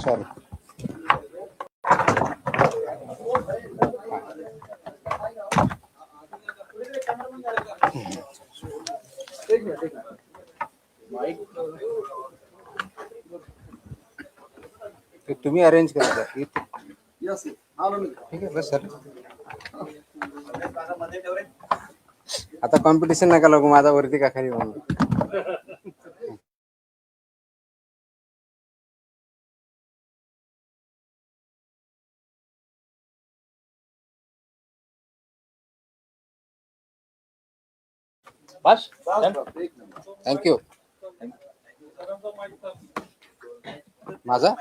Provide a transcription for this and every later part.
Sorry. तुम्ही arrange करा. ठीक आहे बस सर. आता कॉम्पिटिशन नका लागू माझा वरती का खाली म्हणून. बस थँक्यू. माझा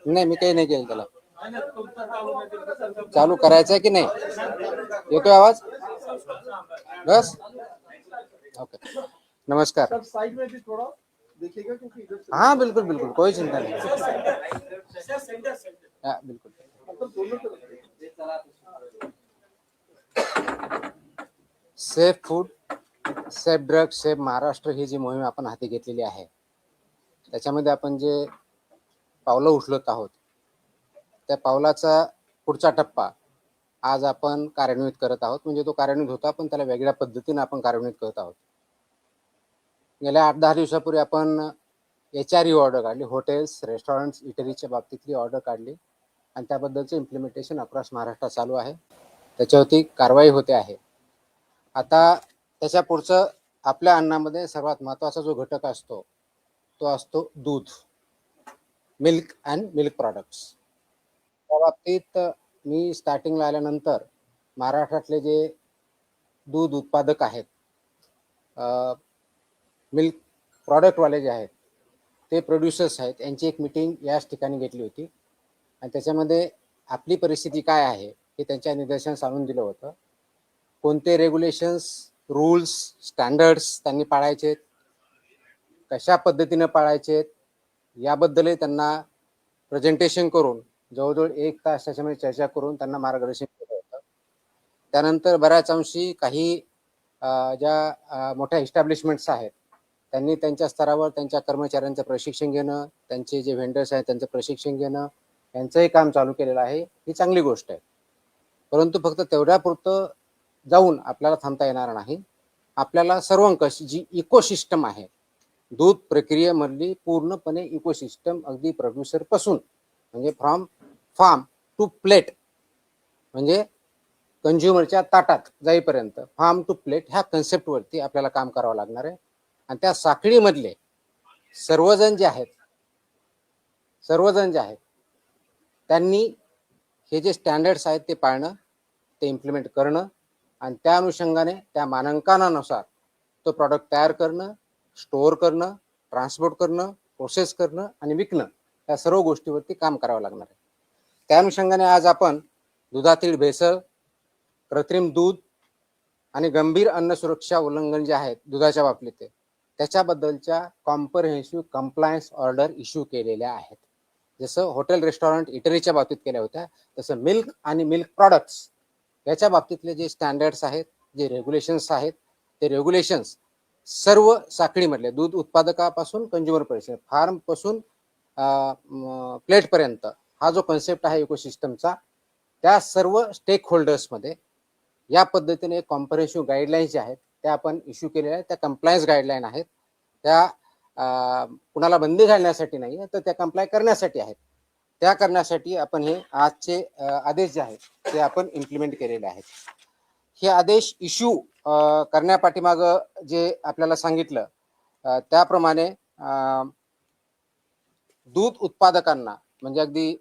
नाही, मी काही नाही केलं त्याला. चालू करायचं आहे की नाही? येतोय आवाज? बस ओके. नमस्कार. हाँ बिल्कुल बिल्कुल, कोई चिंता नहीं. हाँ बिल्कुल. Safe food, safe drug, safe Maharashtra ही जी मोहीम आपण हाती घेतलेली आहे, त्याच्यामध्ये आपण जे पावलं उचलत आहोत, त्या पावलाचा पुढचा टप्पा आज आपण कार्यान्वित करत आहोत. म्हणजे तो कार्यान्वित होता, पण त्याला वेगळ्या पद्धतीने आपण कार्यान्वित करत आहोत. गेल्या 8-10 दिवसापूर्वी आपण HRE ऑर्डर काढली, हॉटेल्स, रेस्टॉरंट्स, इटरीच्या बाबतीतली ऑर्डर काढली आणि त्याबद्दलचं इम्प्लिमेंटेशन अक्रॉस महाराष्ट्रात चालू आहे. त्याच्यावरती कारवाई होते आहे. आता त्याच्या पुढचं आपल्या अन्नामध्ये सर्वात महत्त्वाचा जो घटक असतो तो असतो दूध, मिल्क अँड मिल्क प्रॉडक्ट्स. त्या बाबतीत मी स्टार्टिंगला आल्यानंतर महाराष्ट्रातले जे दूध उत्पादक आहेत, मिल्क प्रॉडक्टवाले जे आहेत, ते प्रोड्युसर्स आहेत, यांची एक मीटिंग याच ठिकाणी घेतली होती आणि त्याच्यामध्ये आपली परिस्थिती काय आहे हे त्यांच्या निदर्शनास आणून दिलं होतं. कोणते रेग्युलेशन्स, रूल्स, स्टँडर्ड्स त्यांनी पाळायचे, कशा पद्धतीने पाळायचे याबद्दलही त्यांना प्रेझेंटेशन करून जवळजवळ 1 तास त्याच्यामध्ये चर्चा करून त्यांना मार्गदर्शन केलं होतं. त्यानंतर बऱ्याच अंशी काही ज्या मोठ्या इस्टॅब्लिशमेंट्स आहेत त्यांनी त्यांच्या स्तरावर त्यांच्या कर्मचाऱ्यांचं प्रशिक्षण घेणं, त्यांचे जे व्हेंडर्स आहेत त्यांचं प्रशिक्षण घेणं, यांचंही काम चालू केलेलं आहे. ही चांगली गोष्ट आहे. परंतु फक्त तेवढ्यापुरतं जाऊन आपल्याला थांबता येणार नाही. आपल्याला सर्वंकष जी इकोसिस्टम आहे, दूध प्रक्रियेमधली पूर्णपणे इकोसिस्टम, अगदी प्रोड्युसर पासून म्हणजे फ्रॉम फार्म टू प्लेट, म्हणजे कंझ्युमरच्या ताटात जाईपर्यंत फार्म टू प्लेट ह्या कन्सेप्टवरती आपल्याला काम करावं लागणार आहे. आणि त्या साखळीमधले सर्वजण जे आहेत त्यांनी हे जे स्टँडर्ड्स आहेत ते पाळणं, ते इम्प्लिमेंट करणं आणि त्या अनुषंगाने त्या मानांकनानुसार तो प्रॉडक्ट तयार करणं, स्टोअर करणं, ट्रान्सपोर्ट करणं, प्रोसेस करणं आणि विकणं, या सर्व गोष्टीवरती काम करावं लागणार आहे. त्या अनुषंगाने आज आपण दुधातील भेसळ, कृत्रिम दूध आणि गंभीर अन्न सुरक्षा उल्लंघन जे आहेत दुधाच्या बाबतीत त्याच्याबद्दलच्या कॉम्प्रहेन्सिव्ह कंप्लायन्स ऑर्डर इश्यू केलेल्या आहेत. जसं हॉटेल, रेस्टॉरंट, इटरीच्या बाबतीत केल्या होत्या, तसं मिल्क आणि मिल्क प्रॉडक्ट्स याच्या बाबतीतले जे स्टँडर्ड्स आहेत, जे रेग्युलेशन्स आहेत, ते रेग्युलेशन्स सर्व साखळीमधले दूध उत्पादकापासून कंझ्युमरपर्यंत, फार्मपासून प्लेटपर्यंत हा जो कन्सेप्ट आहे इकोसिस्टमचा, त्या सर्व स्टेक होल्डर्समध्ये या पद्धतीने कॉम्प्रहेन्सिव्ह गाईडलाईन्स ज्या आहेत त्या आपण इश्यू केलेल्या आहेत. त्या कंप्लायन्स गाईडलाईन आहेत. त्या कुणाला बंदी घालण्यासाठी नाही तर त्या कंप्लाय करण्यासाठी आहेत. त्या करण्यासाठी आपण हे आजचे आदेश जे आहेत ते आपण इम्प्लिमेंट केलेले आहेत. हे आदेश इश्यू करण्यापाठीमागं जे आपल्याला सांगितलं त्याप्रमाणे दूध उत्पादकांना म्हणजे अगदी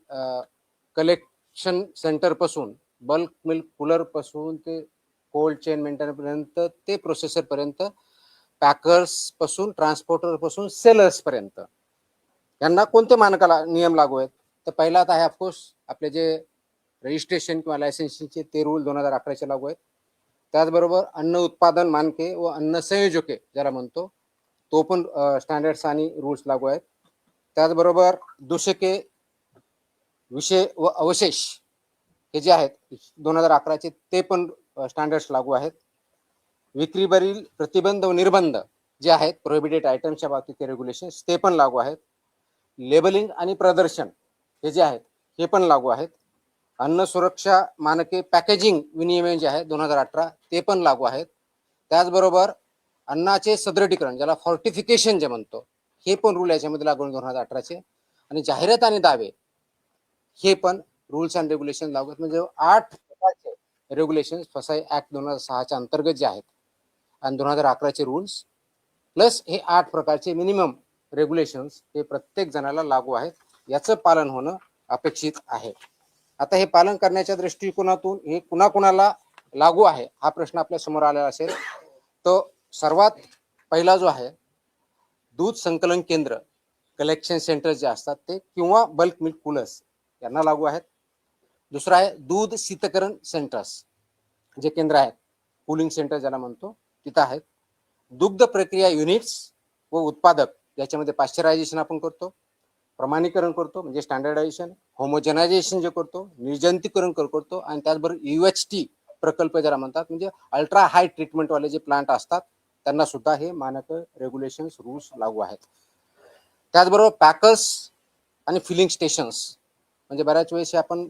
कलेक्शन सेंटरपासून, बल्क मिल्क कूलरपासून ते कोल्ड चेन मेंटेनपर्यंत ते प्रोसेसरपर्यंत, पॅकर्स पासून, ट्रान्सपोर्टर पासून सेलर्स पर्यंत यांना कोणते मानकाला नियम लागू आहेत? तर पहिला आता आहे ऑफकोर्स आपले जे रजिस्ट्रेशन किंवा लायसन्सिंगचे ते रूल 2011चे लागू आहेत. त्याचबरोबर अन्न उत्पादन मानके व अन्न संयोजके ज्याला म्हणतो तो पण स्टँडर्ड्स आणि रूल्स लागू आहेत. त्याचबरोबर दूषके, विषय व अवशेष हे जे आहेत 2011चे ते पण स्टँडर्ड्स लागू आहेत. विक्रीवरील प्रतिबंध व निर्बंध जे आहेत प्रोहिबिटेड आयटम्सच्या बाबतीत रेग्युलेशन्स ते पण लागू आहेत. लेबलिंग आणि प्रदर्शन हे जे आहेत हे पण लागू आहेत. अन्न सुरक्षा मानके पॅकेजिंग विनियमन जे आहे 2018 ते पण लागू आहेत. त्याचबरोबर अन्नाचे सदृढीकरण ज्याला फॉर्टिफिकेशन जे म्हणतो हे पण रूल याच्यामध्ये लागू 2018चे. आणि जाहिरात आणि दावे हे पण रूल्स अँड रेग्युलेशन लागू आहेत. म्हणजे 8 प्रकारचे रेग्युलेशन फसाई ऍक्ट 2006च्या अंतर्गत जे आहेत आणि 2011चे रूल्स प्लस हे 8 प्रकारचे मिनिमम रेग्युलेशन्स हे प्रत्येक जणाला लागू आहेत. याचं पालन होणं अपेक्षित आहे. आता हे पालन करण्याच्या दृष्टिकोनातून हे कुणाकुणाला लागू आहे हा प्रश्न आपल्या समोर आलेला असेल. तो सर्वात पहिला जो आहे दूध संकलन केंद्र कलेक्शन सेंटर जे असतात ते किंवा बल्क मिल्क कूलर्स यांना लागू आहेत. दुसरा आहे दूध शीतकरण सेंटर्स जे केंद्र आहेत कूलिंग सेंटर ज्याला म्हणतो तिथं आहेत. दुग्ध प्रक्रिया युनिट्स व उत्पादक याच्यामध्ये पाश्चरायझेशन आपण करतो, प्रमाणीकरण करतो म्हणजे स्टँडर्डायझेशन, होमोजेनायझेशन जे करतो, निर्जंतुकीकरण करतो आणि त्याचबरोबर UHT प्रकल्प ज्याला म्हणतात म्हणजे अल्ट्रा हाय ट्रीटमेंट वाले जे प्लांट असतात त्यांना सुद्धा हे मानक रेग्युलेशन्स रूल्स लागू आहेत. त्याचबरोबर पॅकर्स आणि फिलिंग स्टेशन्स म्हणजे बऱ्याच वेळेस आपण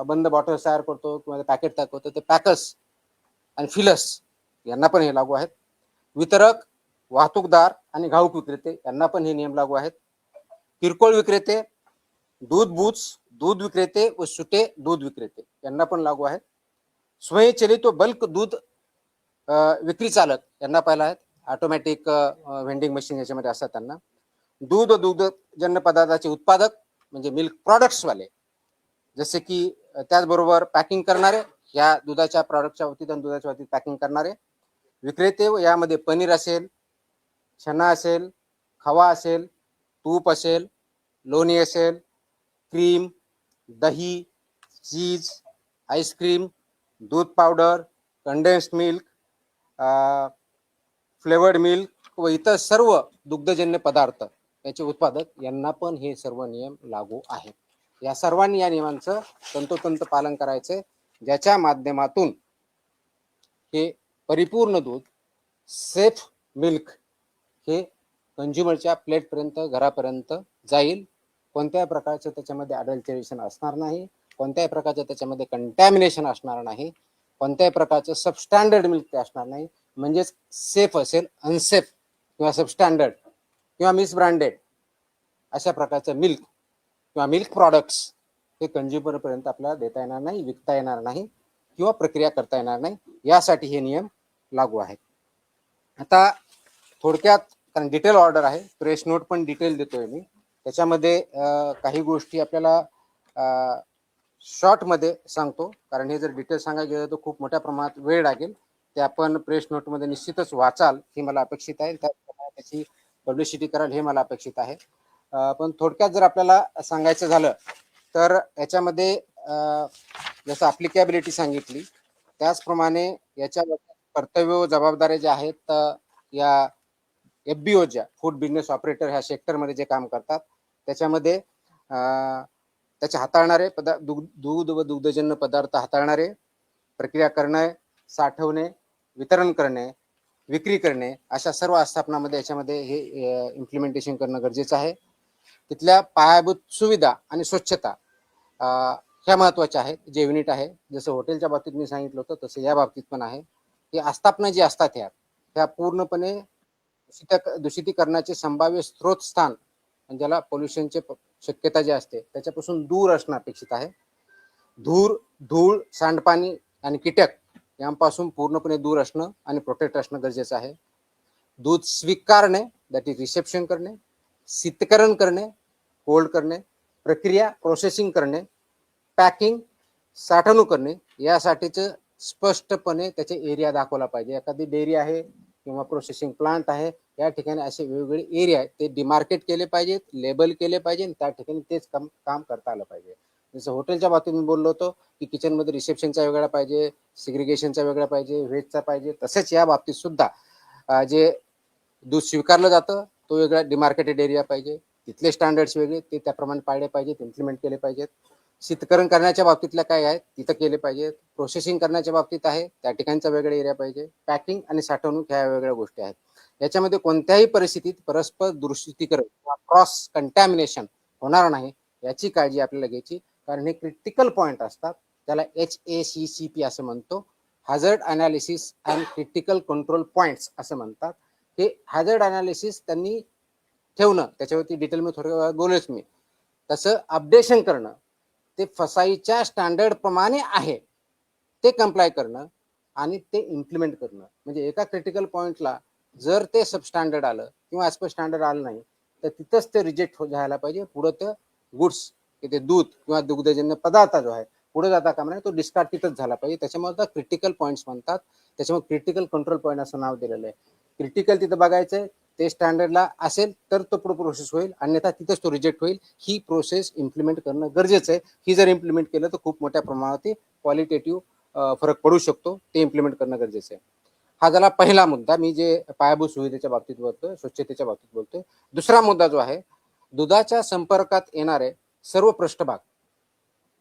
बंद बॉटल तयार करतो किंवा पॅकेट तयार करतो ते पॅकर्स आणि फिलर्स यांना पण हे लागू आहेत. वितरक, वाहतूकदार आणि घाऊक विक्रेते यांना पण हे नियम लागू आहेत. किरकोळ विक्रेते, दूध बूथ्स, दूध विक्रेते व सुटे दूध विक्रेते यांना पण लागू आहेत. स्वयंचलित व बल्क दूध विक्री चालक यांना पाहिला आहेत. ऑटोमॅटिक व्हेंडिंग मशीन याच्यामध्ये असतात त्यांना. दूध व दुग्धजन्य पदार्थाचे उत्पादक म्हणजे मिल्क प्रॉडक्ट्स वाले जसे की त्याचबरोबर पॅकिंग करणारे या दुधाच्या प्रॉडक्टच्या बाबतीत आणि दुधाच्या बाबतीत पॅकिंग करणारे विक्रेते व यामध्ये पनीर असेल, चना असेल, खवा असेल, तूप असेल, लोणी असेल, क्रीम, दही, चीज, आईस्क्रीम, दूध powder, condensed milk, flavoured milk व इतर सर्व दुग्धजन्य पदार्थ याचे उत्पादक यांना पण हे सर्व नियम लागू आहेत. या सर्वांनी या नियमांचं तंतोतंत पालन करायचं ज्याच्या माध्यमातून हे परिपूर्ण दूध सेफ मिल्क हे कंझ्युमरच्या प्लेटपर्यंत घरापर्यंत जाईल. कोणत्याही प्रकारचं त्याच्यामध्ये अडल्टरेशन असणार नाही, कोणत्याही प्रकारचं त्याच्यामध्ये कंटॅमिनेशन असणार नाही, कोणत्याही प्रकारचं सबस्टँडर्ड मिल्क ते असणार नाही. म्हणजेच सेफ असेल, अनसेफ किंवा सबस्टँडर्ड किंवा मिसब्रँडेड अशा प्रकारचं मिल्क किंवा मिल्क प्रॉडक्ट्स हे कंझ्युमरपर्यंत आपल्याला देता येणार नाही, विकता येणार नाही किंवा प्रक्रिया करता येणार नाही. यासाठी हे नियम लागू आहेत. आता थोडक्यात कारण डिटेल ऑर्डर आहे, प्रेस नोट पण डिटेल देतोय मी, त्याच्यामध्ये काही गोष्टी आपल्याला शॉर्टमध्ये सांगतो कारण हे जर डिटेल सांगायला गेलं तर खूप मोठ्या प्रमाणात वेळ लागेल. ते आपण प्रेस नोटमध्ये निश्चितच वाचाल हे मला अपेक्षित आहे, त्याची पब्लिसिटी कराल हे मला अपेक्षित आहे. पण थोडक्यात जर आपल्याला सांगायचं झालं तर याच्यामध्ये जसं ॲप्लिकेबिलिटी सांगितली त्याचप्रमाणे याच्यामध्ये कर्तव्य व जबाबदाऱ्या ज्या आहेत या FBO ज्या फूड बिझनेस ऑपरेटर ह्या सेक्टरमध्ये जे काम करतात त्याच्यामध्ये त्याचे हाताळणारे दूध व दुग्धजन्य पदार्थ हाताळणारे, प्रक्रिया करणे, साठवणे, वितरण करणे, विक्री करणे अशा सर्व आस्थापनामध्ये याच्यामध्ये हे इम्प्लिमेंटेशन करणं गरजेचं आहे. तिथल्या पायाभूत सुविधा आणि स्वच्छता ह्या महत्त्वाच्या आहेत. जे युनिट आहे जसं हॉटेलच्या बाबतीत मी सांगितलं होतं तसं या बाबतीत पण आहे. ही आस्थापना जी असतात ह्या पूर्णपणे दूषितीकरणाचे संभाव्य स्त्रोतस्थान ज्याला पोल्युशनचे शक्यता जी असते त्याच्यापासून दूर असणं अपेक्षित आहे. धूळ, सांडपाणी आणि कीटक यांपासून पूर्णपणे दूर असणं आणि प्रोटेक्ट असणं गरजेचं आहे. दूध स्वीकारणे दॅट इज रिसेप्शन करणे, शीतकरण करणे, कोल्ड करणे, प्रक्रिया प्रोसेसिंग करणे, पॅकिंग, साठवणूक करणे यासाठीचं स्पष्टपणे त्याचे एरिया दाखवला पाहिजे. एखादी डेअरी आहे किंवा प्रोसेसिंग प्लांट आहे या ठिकाणी असे वेगवेगळे एरिया आहेत ते डिमार्केट केले पाहिजेत, लेबल केले पाहिजे, त्या ठिकाणी तेच काम करता आलं पाहिजे. जसं हॉटेलच्या बाबतीत मी बोललो होतो की किचनमध्ये रिसेप्शनचा वेगळा पाहिजे, सिग्रिगेशनचा वेगळा पाहिजे, व्हेजचा पाहिजे, तसेच या बाबतीत सुद्धा जे दूध स्वीकारलं जातं तो वेगळा डिमार्केटेड एरिया पाहिजे, तिथले स्टँडर्ड्स वेगळे ते त्याप्रमाणे पाळले पाहिजेत, इम्प्लिमेंट केले पाहिजेत. शीतकरण करण्याच्या बाबतीतल्या काय आहेत तिथं केले पाहिजेत. प्रोसेसिंग करण्याच्या बाबतीत आहे त्या ठिकाणचा वेगळा एरिया पाहिजे. पॅकिंग आणि साठवणूक ह्या वेगळ्या गोष्टी आहेत. याच्यामध्ये कोणत्याही परिस्थितीत परस्पर दूषितीकरण किंवा क्रॉस कंटॅमिनेशन होणार नाही याची काळजी आपल्याला घ्यायची, कारण हे क्रिटिकल पॉईंट असतात. त्याला HACCP असं म्हणतो, hazard analysis and critical control points असं म्हणतात. हे हॅझर्ड अनालिसिस त्यांनी ठेवणं, त्याच्यावरती डिटेल मी थोड्या वेळात बोलेच मी. तसं अपडेशन करणं, ते फसाईच्या स्टँडर्ड प्रमाणे आहे ते कंप्लाय करणं आणि ते इम्प्लिमेंट करणं. म्हणजे एका क्रिटिकल पॉइंटला जर ते सबस्टँडर्ड आलं किंवा ॲज पर स्टँडर्ड आलं नाही तर तिथंच ते रिजेक्ट व्हायला पाहिजे. पुढं ते गुड्स, ते दूध किंवा दुग्धजन्य पदार्थ जो आहे पुढे जाता कामा नये, तो डिस्कार्ड तिथंच झाला पाहिजे. त्याच्यामुळे क्रिटिकल पॉईंट्स म्हणतात. त्याच्यामुळे क्रिटिकल कंट्रोल पॉईंट असं नाव दिलेलं आहे. क्रिटिकल तिथं बघायचंय, ते स्टँडर्डला असेल तर तो पुढे प्रोसेस होईल, अन्यथा तिथंच तो रिजेक्ट होईल. ही प्रोसेस इम्प्लिमेंट करणं गरजेचं आहे. ही जर इम्प्लिमेंट केलं तर खूप मोठ्या प्रमाणात क्वालिटेटिव्ह फरक पडू शकतो. ते इम्प्लिमेंट करणं गरजेचं आहे. हा झाला पहिला मुद्दा, मी जे पायाभूत सुविधेच्या बाबतीत बोलतोय, स्वच्छतेच्या बाबतीत बोलतोय. दुसरा मुद्दा जो आहे, दुधाच्या संपर्कात येणारे सर्व पृष्ठभाग,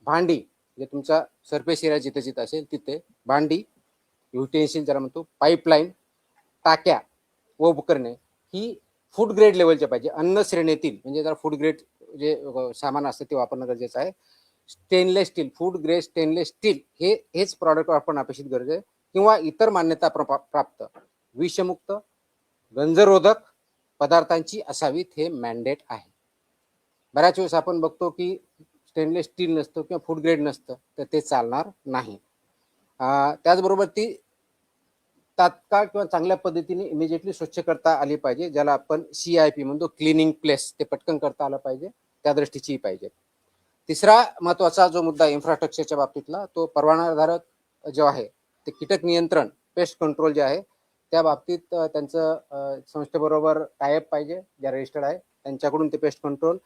भांडी, जे तुमचा सरफेस एरिया जिथे जिथे असेल तिथे, भांडी, युटेन्सिल ज्याला म्हणतो, पाईपलाईन, टाक्या व उपकरणे ही फूड ग्रेड लेवलच्या पाहिजे. अन्न श्रेणीतील, म्हणजे जर फूड ग्रेड जे सामान असतं ते वापरणं गरजेचं आहे. Stainless steel, food grade stainless steel हेच प्रॉडक्ट वापरणं अपेक्षित गरज आहे, किंवा इतर मान्यता प्राप्त विषमुक्त गंजरोधक पदार्थांची असावीत, हे मॅन्डेट आहे. बऱ्याच वेळेस आपण बघतो की स्टेनलेस स्टील नसतं किंवा फूड ग्रेड नसतं, तर ते चालणार नाही. त्याचबरोबर ती तात्काळ किंवा चांगल्या पद्धतीने इमिजिएटली स्वच्छ करता आली पाहिजे, ज्याला आपण CIP म्हणतो, क्लिनिंग प्लेस, ते पटकन करता आलं पाहिजे, त्या दृष्टीची पाहिजे. तिसरा महत्वाचा जो मुद्दा इन्फ्रास्ट्रक्चरच्या बाबतीतला, तो परवानाधारक जो आहे ते कीटक नियंत्रण, पेस्ट कंट्रोल जे आहे त्या बाबतीत त्यांचं संस्थेबरोबर टायअप पाहिजे, ज्या रजिस्टर्ड आहे त्यांच्याकडून ते पेस्ट कंट्रोल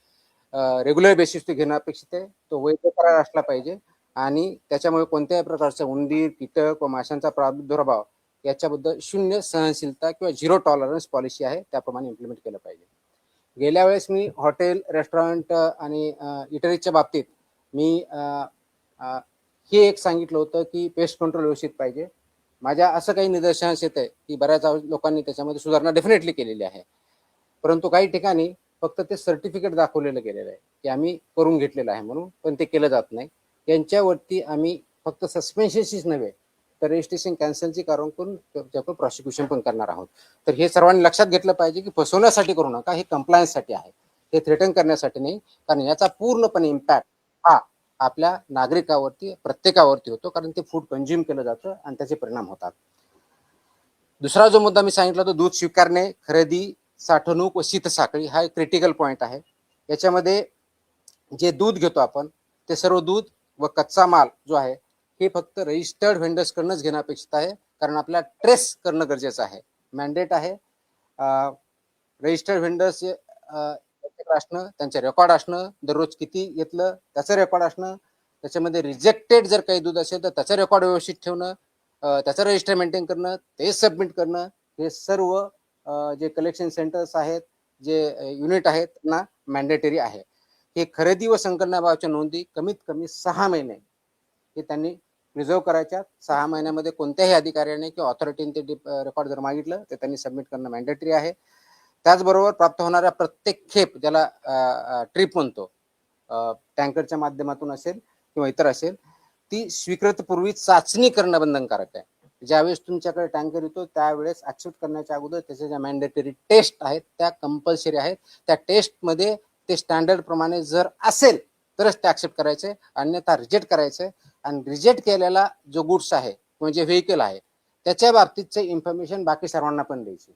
रेग्युलर बेसिस ते घेणं अपेक्षित आहे. तो वैध करार असला पाहिजे आणि त्याच्यामुळे कोणत्याही प्रकारचा उंदीर, कीटक व माशांचा प्रादुर्भाव याच्याबद्दल शून्य सहनशीलता किंवा 0 टॉलरन्स पॉलिसी आहे, त्याप्रमाणे इम्प्लिमेंट केलं पाहिजे. गेल्या वेळेस मी हॉटेल, रेस्टॉरंट आणि इटरीच्या बाबतीत मी हे एक सांगितलं होतं की पेस्ट कंट्रोल व्यवस्थित पाहिजे. माझ्या असं काही निदर्शनास येत आहे की बऱ्याच लोकांनी त्याच्यामध्ये सुधारणा डेफिनेटली केलेली आहे, परंतु काही ठिकाणी फक्त ते सर्टिफिकेट दाखवलेलं गेलेलं आहे की आम्ही करून घेतलेलं आहे म्हणून, पण ते केलं जात नाही. यांच्यावरती आम्ही फक्त सस्पेन्शनचीच नव्हे तर रजिस्ट्रेशन कॅन्सलची कारवाई करून त्याच्यावर प्रॉसिक्युशन पण करणार आहोत. तर हे सर्वांनी लक्षात घेतलं पाहिजे की फसवण्यासाठी करू नका, हे कंप्लायन्ससाठी आहे, हे थ्रेटन करण्यासाठी नाही, कारण याचा पूर्णपणे इम्पॅक्ट हा आपल्या नागरिकावरती, प्रत्येकावरती होतो, कारण ते फूड कंझ्युम केलं जातं आणि त्याचे परिणाम होतात. दुसरा जो मुद्दा मी सांगितला तो दूध स्वीकारणे, खरेदी, साठवणूक व शीतसाखळी, हा एक क्रिटिकल पॉईंट आहे. याच्यामध्ये जे दूध घेतो आपण ते सर्व दूध व कच्चा माल जो आहे हे फक्त रजिस्टर्ड व्हेंडर्स कडूनच घेणं अपेक्षित आहे, कारण आपल्याला ट्रेस करणं गरजेचं आहे, मॅन्डेट आहे. रजिस्टर्ड व्हेंडर्स असणं, त्यांचे रेकॉर्ड असणं, दररोज किती घेतलं त्याचं रेकॉर्ड असणं, त्याच्यामध्ये रिजेक्टेड जर काही दूध असेल तर त्याचं रेकॉर्ड व्यवस्थित ठेवणं, त्याचं रजिस्टर मेंटेन करणं, ते सबमिट करणं, हे सर्व जे कलेक्शन सेंटर्स आहेत, जे युनिट आहेत ना, मॅन्डेटरी आहे. हे खरेदी व संकलनाभावाच्या नोंदी कमीत कमी 6 महिने हे त्यांनी प्रिझर्व करायच्या. 6 महिन्यामध्ये कोणत्याही अधिकाऱ्याने किंवा ऑथॉरिटीने ते रेकॉर्ड जर मागितलं तर त्यांनी सबमिट करणं मॅन्डेटरी आहे. त्याचबरोबर प्राप्त होणाऱ्या प्रत्येक खेप, ज्याला ट्रिप म्हणतो, टँकरच्या माध्यमातून असेल किंवा इतर असेल, ती स्वीकृतपूर्वी चाचणी करणं बंधनकारक आहे. ज्यावेळेस तुमच्याकडे टँकर येतो त्यावेळेस ऍक्सेप्ट करण्याच्या अगोदर त्याच्या ज्या मॅन्डेटरी टेस्ट आहेत त्या कंपल्सरी आहेत. त्या टेस्टमध्ये ते स्टँडर्ड प्रमाणे जर असेल तरच ते ऍक्सेप्ट करायचे, अन्यथा रिजेक्ट करायचे. आणि रिजेक्ट केलेला जो गुड्स आहे किंवा जे व्हेकल आहे त्याच्या बाबतीतचे इन्फॉर्मेशन बाकी सर्वांना पण द्यायची.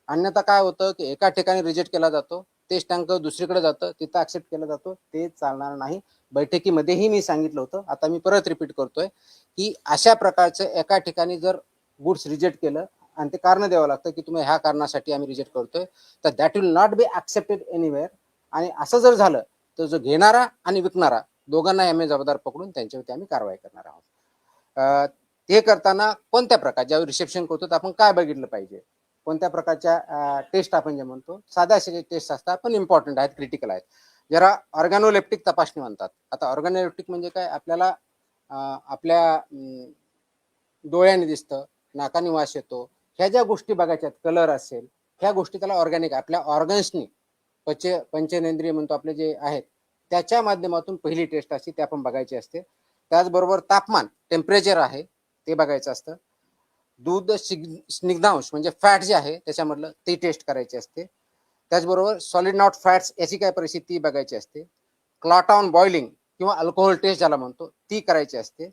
अन्यथा काय होतं की एका ठिकाणी रिजेक्ट केला जातो, तेच टँकर दुसरीकडे जातं, तिथं ऍक्सेप्ट केला जातो, ते चालणार नाही. बैठकीमध्येही मी सांगितलं होतं, आता मी परत रिपीट करतोय की अशा प्रकारचं एका ठिकाणी जर गुड्स रिजेक्ट केलं आणि ते कारण द्यावं लागतं की तुम्ही ह्या कारणासाठी आम्ही रिजेक्ट करतोय, तर that will not be accepted anywhere. आणि असं जर झालं तर जो घेणारा आणि विकणारा दोघांना आम्ही जबाबदार पकडून त्यांच्यावरती आम्ही कारवाई करणार आहोत. ते करताना कोणत्या प्रकार, ज्यावेळी रिसेप्शन करतो तर आपण काय बघितलं पाहिजे, कोणत्या प्रकारच्या टेस्ट आपण जे म्हणतो, साध्या असे टेस्ट असतात पण इम्पॉर्टंट आहेत, क्रिटिकल आहेत. जरा ऑर्गॅनोलेप्टिक तपासणी म्हणतात. आता ऑर्गॅनोलेप्टिक म्हणजे काय, आपल्याला आपल्या डोळ्याने दिसतं, नाकाने वास येतो, ह्या ज्या गोष्टी बघायच्यात, कलर असेल, ह्या गोष्टी त्याला ऑर्गॅनिक आपल्या ऑर्गन्सनी, पंचेंद्रिय म्हणतो आपले जे आहेत त्याच्या माध्यमातून पहिली टेस्ट असते, ते आपण बघायची असते. त्याचबरोबर तापमान, टेम्परेचर आहे ते बघायचं असतं. दूध स्निग्धांश म्हणजे फॅट जे आहे त्याच्यामधलं ते टेस्ट करायचे असते. त्याचबरोबर सॉलिड नॉट फॅट्स याची काय परिस्थिती बघायची असते. क्लॉट ऑन बॉइलिंग किंवा अल्कोहोल टेस्ट ज्याला म्हणतो ती करायची असते.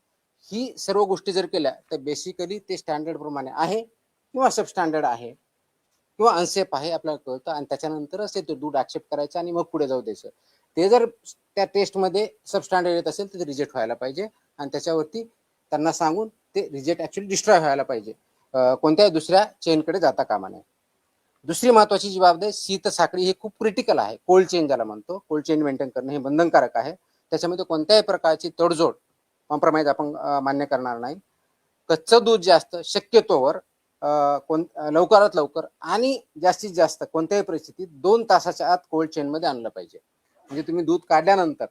ही सर्व गोष्टी जर केल्या तर बेसिकली ते स्टँडर्ड प्रमाणे आहे किंवा सब स्टँडर्ड आहे किंवा अनसेफ आहे आपल्याला कळतं, आणि त्याच्यानंतरच ते दूध ऍक्सेप्ट करायचं आणि मग पुढे जाऊ द्यायचं. ते जर त्या टेस्टमध्ये सब स्टँडर्ड येत असेल तर ते रिजेक्ट व्हायला पाहिजे, आणि त्याच्यावरती त्यांना सांगून ते रिजेक्ट ऍक्च्युअली डिस्ट्रॉय व्हायला पाहिजे, कोणत्याही दुसऱ्या चेनकडे जाता कामा नये. दुसरी महत्वाची जबाबदारी शीत साखळी हे खूप क्रिटिकल आहे. कोल्ड चेन ज्याला म्हणतो, कोल्ड चेन मेंटेन करणं हे बंधनकारक आहे. त्याच्यामध्ये कोणत्याही प्रकारची तडजोड, कॉम्प्रोमाइज आपण मान्य करणार नाही. कच्चं दूध जे असतं शक्यतोवर लवकरात लवकर आणि जास्तीत जास्त कोणत्याही परिस्थितीत 2 तासाच्या आत कोल्ड चेनमध्ये आणलं पाहिजे. म्हणजे तुम्ही दूध काढल्यानंतर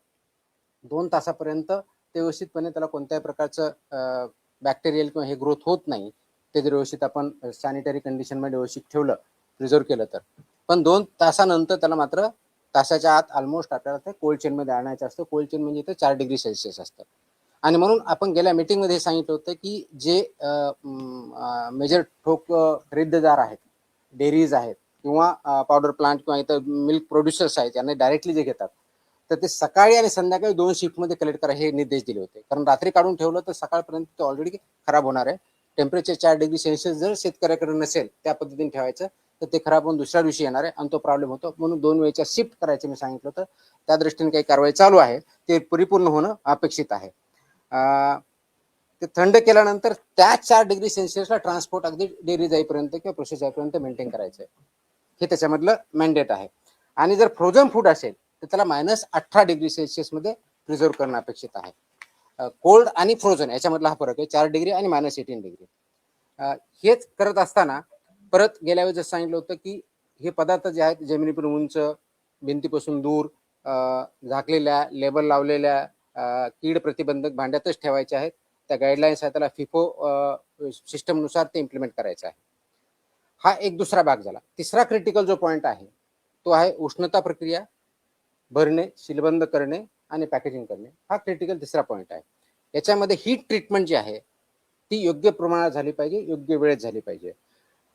2 तासापर्यंत ते व्यवस्थितपणे त्याला कोणत्याही प्रकारचं बॅक्टेरियल किंवा हे ग्रोथ होत नाही. ते जर व्यवस्थित आपण सॅनिटरी कंडिशनमध्ये व्यवस्थित ठेवलं, प्रिझर्व केलं तर. पण 2 तासानंतर त्याला मात्र तासाच्या आत ऑलमोस्ट आपल्याला ते कोल्ड चेनमध्ये आणायचं असतं. कोल्ड चेन म्हणजे इथं 4 डिग्री सेल्सिअस असतं. आणि म्हणून आपण गेल्या मीटिंगमध्ये सांगितलं होतं की जे मेजर ठोक खरेदीदार आहेत, डेअरीज आहेत किंवा पावडर प्लांट किंवा इतर मिल्क प्रोड्युसर्स आहेत, यांना डायरेक्टली जे घेतात, तर ते सकाळी आणि संध्याकाळी 2 शिफ्टमध्ये कलेक्ट करा हे निर्देश दिले होते. कारण रात्री काढून ठेवलं तर सकाळपर्यंत ते ऑलरेडी खराब होणार आहे. टेम्परेचर 4 डिग्री सेल्सिअस जर शेतकऱ्याकडे नसेल त्या पद्धतीने ठेवायचं तर ते खराब होऊन दुसऱ्या दिवशी येणार आहे आणि तो प्रॉब्लेम होतो. म्हणून 2 वेळच्या शिफ्ट करायचे मी सांगितलं होतं. त्या दृष्टीने काही कारवाई चालू आहे, ते परिपूर्ण होणं अपेक्षित आहे. ते थंड केल्यानंतर त्या 4 डिग्री सेल्सिअसला ट्रान्सपोर्ट अगदी डेअरी जाईपर्यंत किंवा प्रोसेस जाईपर्यंत मेंटेन करायचं आहे. हे त्याच्यामधलं मॅन्डेट आहे. आणि जर फ्रोझन फूड असेल तर त्याला -18 डिग्री सेल्सिअसमध्ये प्रिझर्व करणं अपेक्षित आहे. कोल्ड आणि फ्रोझन याच्यामधला हा फरक आहे, 4 डिग्री आणि -18 डिग्री. हेच करत असताना परत गेल्या वेळेस सांगितलं होतं की हे पदार्थ जे आहेत जमिनीपासून उंच, भिंतीपासून दूर, झाकलेल्या, लेबल लावलेल्या कीड प्रतिबंधक भांड्यातच ठेवायचे आहेत. त्या गाईडलाईन्स आहेत, त्याला फिफो सिस्टमनुसार ते इम्प्लिमेंट करायचं आहे. हा एक दुसरा भाग झाला. तिसरा क्रिटिकल जो पॉईंट आहे तो आहे उष्णता प्रक्रिया, भरणे, सीलबंद करणे आणि पॅकेजिंग करणे. हा क्रिटिकल तिसरा पॉईंट आहे. याच्यामध्ये हीट ट्रीटमेंट जी आहे ती योग्य प्रमाणात झाली पाहिजे, योग्य वेळेत झाली पाहिजे.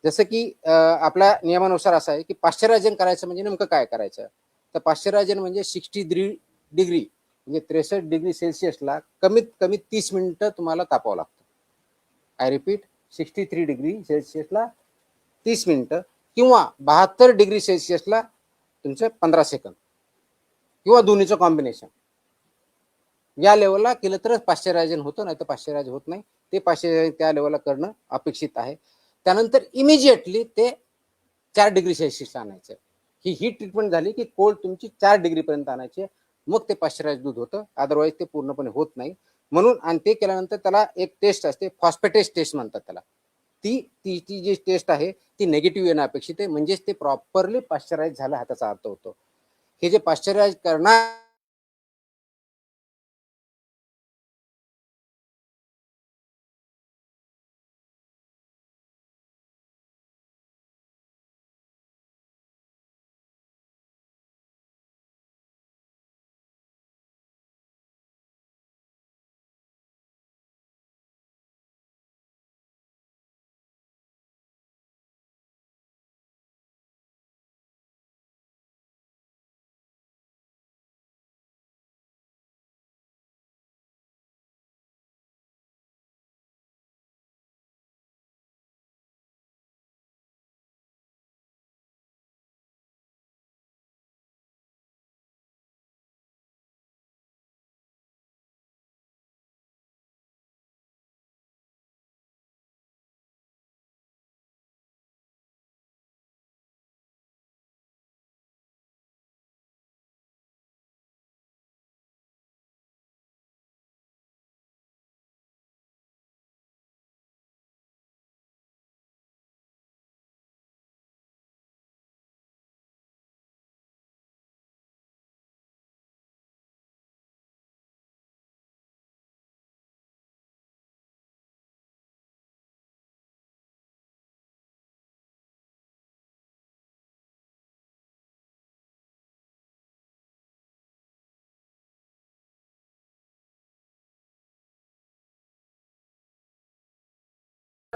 जसं की आपल्या नियमानुसार असं आहे की पाश्चरायझन करायचं म्हणजे नेमकं काय करायचं, तर पाश्चरायझन म्हणजे 63 डिग्री म्हणजे 63 डिग्री सेल्सिअसला कमीत कमी 30 मिनिटं तुम्हाला तापावं लागतं. आय रिपीट, 63 डिग्री सेल्सिअसला 30 मिनिटं किंवा 72 डिग्री सेल्सिअसला तुमचं 15 सेकंद किंवा दोन्हीचं कॉम्बिनेशन. या लेवलला केलं तरच पाश्चरायझन होतं, नाही तर पाश्चरायझ होत नाही. ते पाश्चरायझन त्या लेवलला करणं अपेक्षित आहे. त्यानंतर इमिजिएटली ते 4 डिग्री सेल्सिअसला आणायचं. ही हीट ट्रीटमेंट झाली की कोल्ड तुमची 4 डिग्रीपर्यंत आणायची, मग ते पाश्चरायझ दूध होतं, अदरवाईज ते पूर्णपणे होत नाही. म्हणून आणि ते केल्यानंतर त्याला एक टेस्ट असते, फॉस्फेटेज टेस्ट म्हणतात त्याला. ती जी टेस्ट आहे ती निगेटिव्ह येणं अपेक्षित आहे, म्हणजेच ते प्रॉपरली पाश्चरायझ झालं हा त्याचा अर्थ होतो. हे जे पाश्चरायझ करणार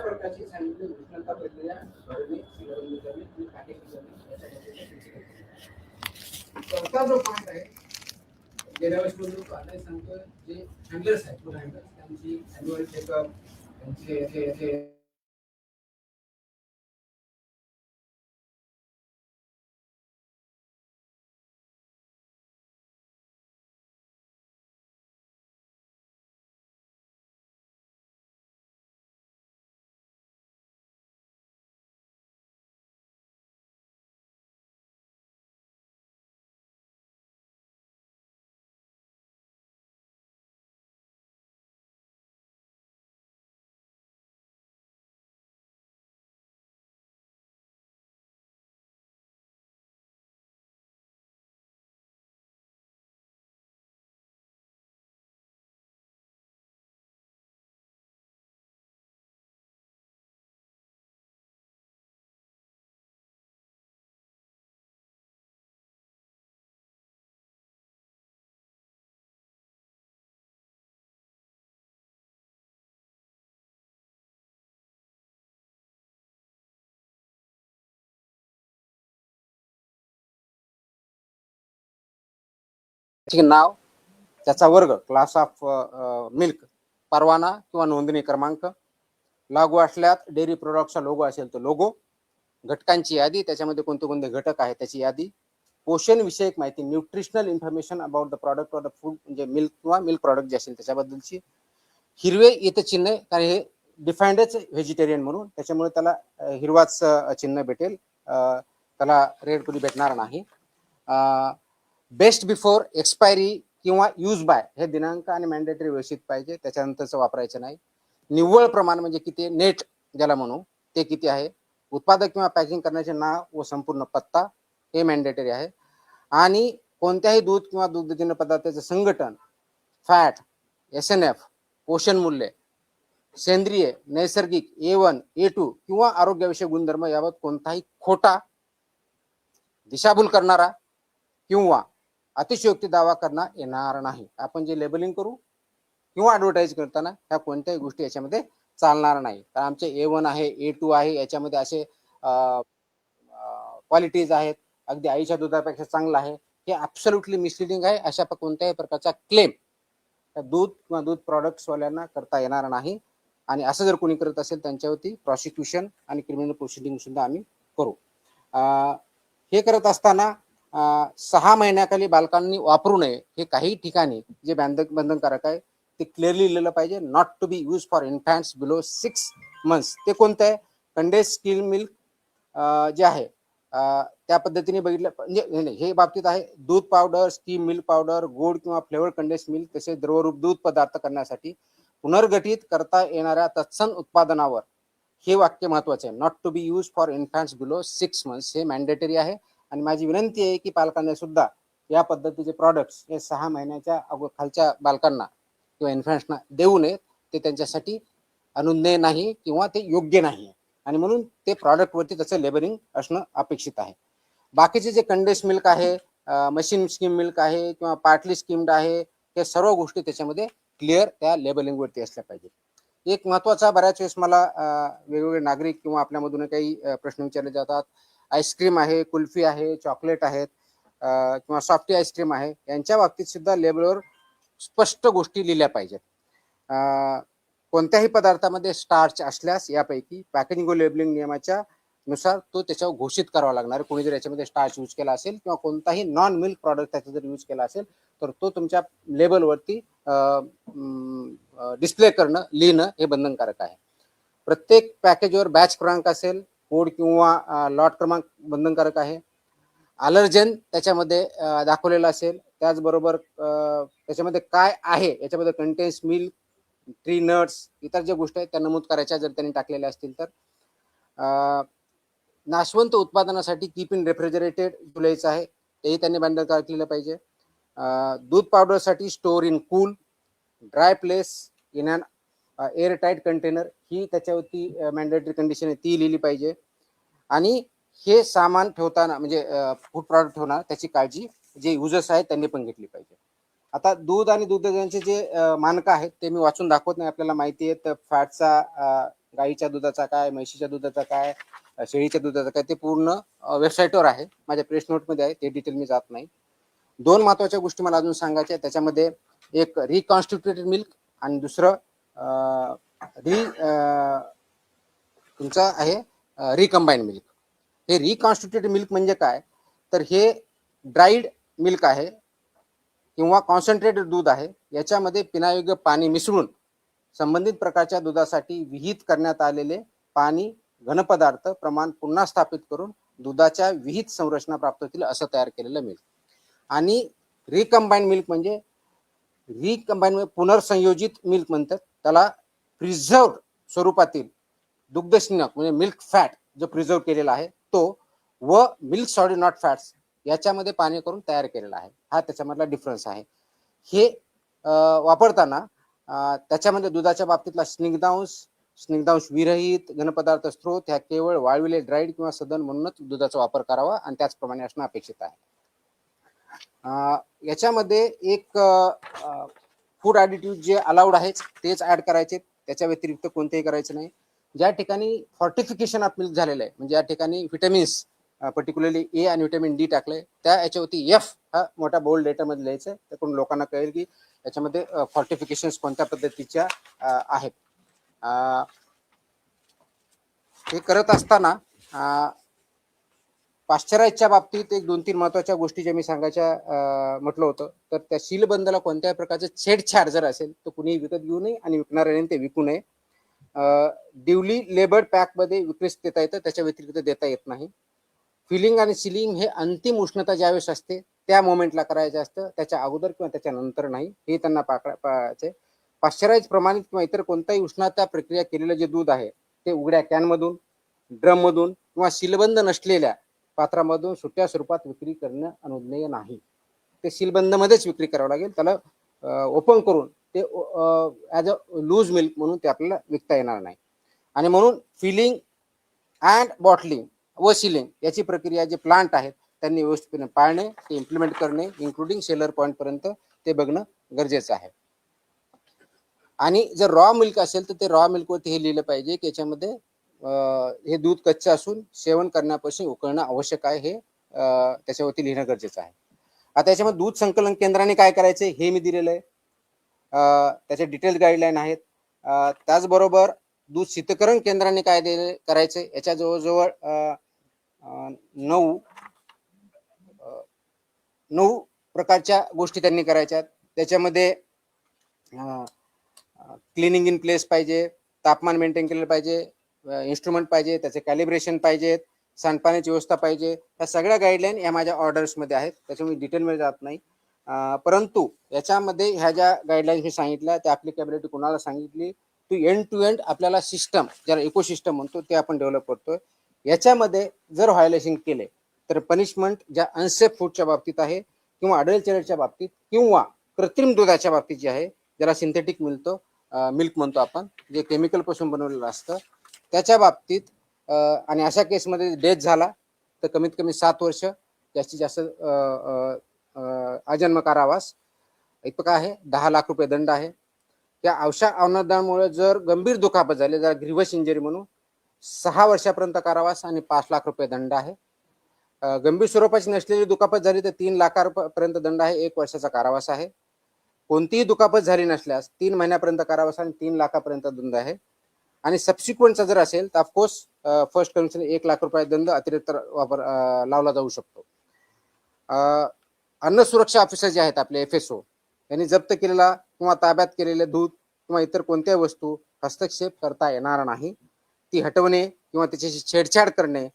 प्रकारची सांगितली उष्णता प्रक्रिया भरणे, सीलबंदी करणे आणि पॅकेजिंग करणे चौथा जो पॉईंट आहे गेल्या वेळेस आता सांगतो जे हँडलर्स आहेत फूड हँडलर्स त्यांची अॅन्युअल चेकअप त्यांचे नाव, त्याचा वर्ग, क्लास ऑफ मिल्क, परवाना किंवा नोंदणी क्रमांक, लागू असल्यास डेअरी प्रोडक्टचा लोगो असेल तो लोगो, घटकांची यादी, त्याच्यामध्ये कोणते कोणते घटक आहेत त्याची यादी, पोषण विषयक माहिती, nutritional information about the product or the food, म्हणजे मिल्क किंवा मिल्क प्रॉडक्ट जे असेल त्याच्याबद्दलची, हिरवे इथं चिन्ह, कारण हे डिफाईंडच व्हेजिटेरियन म्हणून, त्याच्यामुळे त्याला हिरवाच चिन्ह भेटेल, त्याला रेड कधी भेटणार नाही. बेस्ट बिफोर एक्सपायरी किंवा यूज बाय हे दिनांक आणि मॅन्डेटरी व्यवस्थित पाहिजे, त्याच्यानंतरच वापरायचं नाही. निव्वळ प्रमाण म्हणजे किती, नेट ज्याला म्हणू ते किती आहे, उत्पादक किंवा पॅकिंग करण्याचे नाव व संपूर्ण पत्ता हे मॅन्डेटरी आहे. आणि कोणत्याही दूध किंवा दुग्धजन्य पदार्थाचे संघटन, फॅट, SNF, पोषण मूल्य, सेंद्रिय, नैसर्गिक, A1, A2 किंवा आरोग्याविषयक गुणधर्म याबाबत कोणताही खोटा, दिशाभूल करणारा किंवा अतिशयोक्ती दावा करता येणार नाही. आपण जे लेबलिंग करू किंवा ॲडव्हर्टाईज करताना ह्या कोणत्याही गोष्टी याच्यामध्ये चालणार नाही. तर आमचे A1 आहे, A2 आहे, याच्यामध्ये असे क्वालिटीज आहेत, अगदी आईच्या दुधापेक्षा चांगलं आहे, हे ॲब्सोल्युटली मिसलिडिंग आहे. अशा कोणत्याही प्रकारचा क्लेम दूध किंवा दूध प्रॉडक्ट्सवाल्यांना करता येणार नाही. आणि असं जर कोणी करत असेल त्यांच्यावरती प्रॉसिक्युशन आणि क्रिमिनल प्रोसिडिंग सुद्धा आम्ही करू. हे करत असताना 6 महिन्याखाली बालकांनी वापरू नये हे काही ठिकाणी जे बंधनकारक आहे ते क्लिअरली लिहिलं पाहिजे. Not to be use for infants below 6 months. ते कोणतं आहे, कंडेन्स्ड स्किम मिल्क जे आहे त्या पद्धतीने बघितलं म्हणजे हे बाबतीत आहे. दूध पावडर, स्कीम मिल्क पावडर, गोड किंवा फ्लेवर कंडेन्स्ड मिल्क तसेच द्रवरूप दूध पदार्थ करण्यासाठी पुनर्गठित करता येणाऱ्या तत्सम उत्पादनावर हे वाक्य महत्वाचे आहे. Not to be use for infants below 6 months हे मॅन्डेटरी आहे. आणि माझी विनंती आहे की पालकांना सुद्धा या पद्धतीचे प्रॉडक्ट्स हे 6 महिन्याच्या खालच्या बालकांना किंवा इन्फॅन्ट्सना देऊ नयेत. ते त्यांच्यासाठी अनुज्ञेय नाही किंवा ते योग्य नाही, आणि म्हणून ते प्रॉडक्टवरती त्याचं लेबलिंग असणं अपेक्षित आहे. बाकीचे जे कंडेन्स मिल्क आहे, मशीन स्कीम मिल्क आहे किंवा पार्टली स्कीम्ड आहे, हे सर्व गोष्टी त्याच्यामध्ये क्लिअर त्या लेबलिंगवरती असल्या पाहिजे. एक महत्वाचा, बऱ्याच वेळेस मला वेगवेगळे नागरिक किंवा आपल्यामधून काही प्रश्न विचारले जातात. आईस्क्रीम आहे, कुल्फी आहे, चॉकलेट आहेत किंवा सॉफ्टी आईस्क्रीम आहे, यांच्या बाबतीत सुद्धा लेबलवर स्पष्ट गोष्टी लिहिल्या पाहिजेत. कोणत्याही पदार्थामध्ये स्टार्च असल्यास यापैकी पॅकेजिंग व लेबलिंग नियमाच्या नुसार तो त्याच्यावर घोषित करावा लागणार. कोणी जर याच्यामध्ये स्टार्च यूज केला असेल किंवा कोणताही नॉन मिल्क प्रॉडक्ट त्याचा जर यूज केला असेल तर तो तुमच्या लेबलवरती डिस्प्ले करणं, लिहिणं हे बंधनकारक आहे. प्रत्येक पॅकेजवर बॅच क्रमांक असेल, कोड किंवा लॉट क्रमांक बंधनकारक आहे. अलर्जन त्याच्यामध्ये दाखवलेलं असेल. त्याचबरोबर त्याच्यामध्ये काय आहे, याच्यामध्ये कंटेन्स मिल्क, ट्री नट्स, इतर ज्या गोष्टी आहेत त्या नमूद करायच्या जर त्यांनी टाकलेल्या असतील तर. नाशवंत उत्पादनासाठी कीप इन रेफ्रिजरेटेड लिहायचं आहे, तेही त्यांनी बंधनकारक लिहिलं पाहिजे. दूध पावडरसाठी store in cool, dry place, in an air tight container, ही त्याच्यावरती मॅन्डेटरी कंडिशन आहे, ती लिहिली पाहिजे. आणि हे सामान ठेवताना म्हणजे फूड प्रॉडक्ट ठेवणार त्याची काळजी जे युजर्स आहेत त्यांनी पण घेतली पाहिजे. आता दूध आणि दुग्धजन्याचे जे मानकं आहेत ते मी वाचून दाखवत नाही, आपल्याला माहिती आहे. तर फॅटचा गाईच्या दुधाचा काय, म्हशीच्या दुधाचा काय, शेळीच्या दुधाचा काय, ते पूर्ण वेबसाईटवर आहे, माझ्या प्रेस नोटमध्ये आहे, ते डिटेल मी जात नाही. दोन महत्वाच्या गोष्टी मला अजून सांगायच्या, त्याच्यामध्ये एक रिकॉन्स्टिट्युटेड मिल्क आणि दुसरं तुमचा आहे रिकंबाईन मिल्क. हे रिकॉन्स्टिट्युटेड मिल्क म्हणजे काय, तर हे ड्राईड मिल्क आहे किंवा कॉन्सन्ट्रेटेड दूध आहे, याच्यामध्ये पिण्यायोग्य पाणी मिसळून संबंधित प्रकारच्या दुधासाठी विहित करण्यात आलेले पाणी घनपदार्थ प्रमाण पुन्हा स्थापित करून दुधाच्या विहित संरचना प्राप्त होतील असं तयार केलेलं मिल्क. आणि रिकंबाईन मिल्क म्हणजे पुनर्संयोजित मिल्क म्हणतात त्याला. प्रिझर्व्ड स्वरूपातील दुग्धशिनक म्हणजे मिल्क फॅट जो प्रिझर्व केलेला आहे तो व मिल्क सॉलिड नॉट फॅट्स याच्यामध्ये पाणी करून तयार केलेला आहे, हा त्याच्यामधला डिफरन्स आहे. हे वापरताना त्याच्यामध्ये दुधाच्या बाबतीतला स्निग्धांश विरहित घनपदार्थ स्त्रोत ह्या केवळ वाळविले ड्राईड किंवा सदन म्हणूनच दुधाचा वापर करावा आणि त्याचप्रमाणे असणं अपेक्षित आहे. याच्यामध्ये एक फूड ॲडिटिव्ह जे अलाउड आहेत तेच ऍड करायचे, त्याच्या व्यतिरिक्त कोणतेही करायचं नाही. ज्या ठिकाणी फॉर्टिफिकेशन ऑफ मिल्क झालेलं आहे म्हणजे या ठिकाणी विटॅमिन्स पर्टिक्युलरली ए आणि विटॅमिन डी टाकले, त्या याच्यावरती एफ हा मोठा बोल्ड लेटरमध्ये लिहायचं, त्याकडून लोकांना कळेल की याच्यामध्ये फॉर्टिफिकेशन्स कोणत्या पद्धतीच्या आहेत. हे करत असताना पाश्चराईजच्या बाबतीत एक 2-3 महत्वाच्या गोष्टी ज्या मी सांगायच्या म्हटलं होतं, तर त्या सीलबंदला कोणत्याही प्रकारचे छेडछाड जर असेल तर कुणीही विकत घेऊ नये आणि विकणाऱ्याने ते विकू नये. ड्युली लेबर्ड पॅकमध्ये विक्रीस देता येतं, त्याच्या व्यतिरिक्त देता येत नाही. फिलिंग आणि सिलिंग हे अंतिम उष्णता ज्यावेळेस असते त्या मोमेंटला करायचं असतं, त्याच्या अगोदर किंवा त्याच्या नंतर नाही, हे त्यांना पाहायचे. पाश्चराईज प्रमाणित किंवा इतर कोणताही उष्णता प्रक्रिया केलेलं जे दूध आहे ते उघड्या कॅनमधून, ड्रममधून किंवा सीलबंद नसलेल्या पात्रामधून सुट्या स्वरूपात विक्री करणं अनुज्ञेय नाही. ते सीलबंदमध्येच विक्री करावं लागेल, त्याला ओपन करून ते ॲज अ लूज मिल्क म्हणून ते आपल्याला विकता येणार नाही. आणि म्हणून फिलिंग अँड बॉटलिंग व सिलिंग याची प्रक्रिया जे प्लांट आहेत त्यांनी व्यवस्थितपणे पाळणे, ते इम्प्लिमेंट करणे, इन्क्लुडिंग सेलर पॉईंट पर्यंत ते बघणं गरजेचं आहे. आणि जर रॉ मिल्क असेल तर ते रॉ मिल्कवरती हे लिहिलं पाहिजे की याच्यामध्ये हे दूध कच्चं असून सेवन करण्यापासून उकळणं आवश्यक आहे, हे त्याच्यावरती लिहिणं गरजेचं आहे. आता याच्यामध्ये दूध संकलन केंद्राने काय करायचे हे मी दिलेलं आहे, त्याचे डिटेल गाईडलाईन आहेत. त्याचबरोबर दूध शीतकरण केंद्राने काय करायचे याच्या जवळजवळ 9 प्रकारच्या गोष्टी त्यांनी करायच्या. त्याच्यामध्ये क्लिनिंग इन प्लेस पाहिजे, तापमान मेंटेन केलेलं पाहिजे, इन्स्ट्रुमेंट पाहिजे, त्याचे कॅलिब्रेशन पाहिजेत, सांडपाण्याची व्यवस्था पाहिजे. या सगळ्या गाईडलाईन या माझ्या ऑर्डर्समध्ये आहेत, त्याच्यामुळे डिटेलमध्ये जात नाही. परंतु याच्यामध्ये ह्या ज्या गाईडलाईन मी सांगितल्या त्या ॲप्लिकेबिलिटी कोणाला सांगितली, टू एंड आपल्याला सिस्टम ज्याला इकोसिस्टम म्हणतो ते आपण डेव्हलप करतोय. याच्यामध्ये जर व्हायोलेशन केले तर पनिशमेंट ज्या अनसेफ फूडच्या बाबतीत आहे किंवा अडल्चरेटच्या बाबतीत किंवा कृत्रिम दुधाच्या बाबतीत जे आहे, ज्याला सिंथेटिक मिल्क म्हणतो आपण, जे केमिकल पासून बनवलेलं असतं त्याच्या बाबतीत, आणि अशा केसमध्ये डेथ झाला तर कमीत कमी 7 वर्ष, जास्तीत जास्त अजन्म कारावास इतका आहे, 10 लाख रुपये दंड आहे. त्या अशा अवनदामुळे जर गंभीर दुखापत झाली, जर ग्रीव्हस इंजरी म्हणून 6 वर्षापर्यंत कारावास आणि 5 लाख रुपये दंड आहे. गंभीर स्वरूपाची नसलेली दुखापत झाली तर 3 लाखापर्यंत दंड आहे, 1 वर्षाचा कारावास आहे. कोणतीही दुखापत झाली नसल्यास 3 महिन्यापर्यंत कारावास आणि 3 लाखापर्यंत दंड आहे. आणि सबसिक्वेंटचा जर असेल तर ऑफकोर्स फर्स्ट कन्व्हिक्शन 1 लाख रुपये दंड अतिरिक्त वापर लावला जाऊ शकतो. अन्न सुरक्षा ऑफिसर जे आहेत आपले FSO यांनी जप्त केलेला किंवा ताब्यात केलेले दूध किंवा इतर कोणत्याही वस्तू हस्तक्षेप करता येणार नाही. ती हटवणे किंवा त्याच्याशी छेडछाड करणे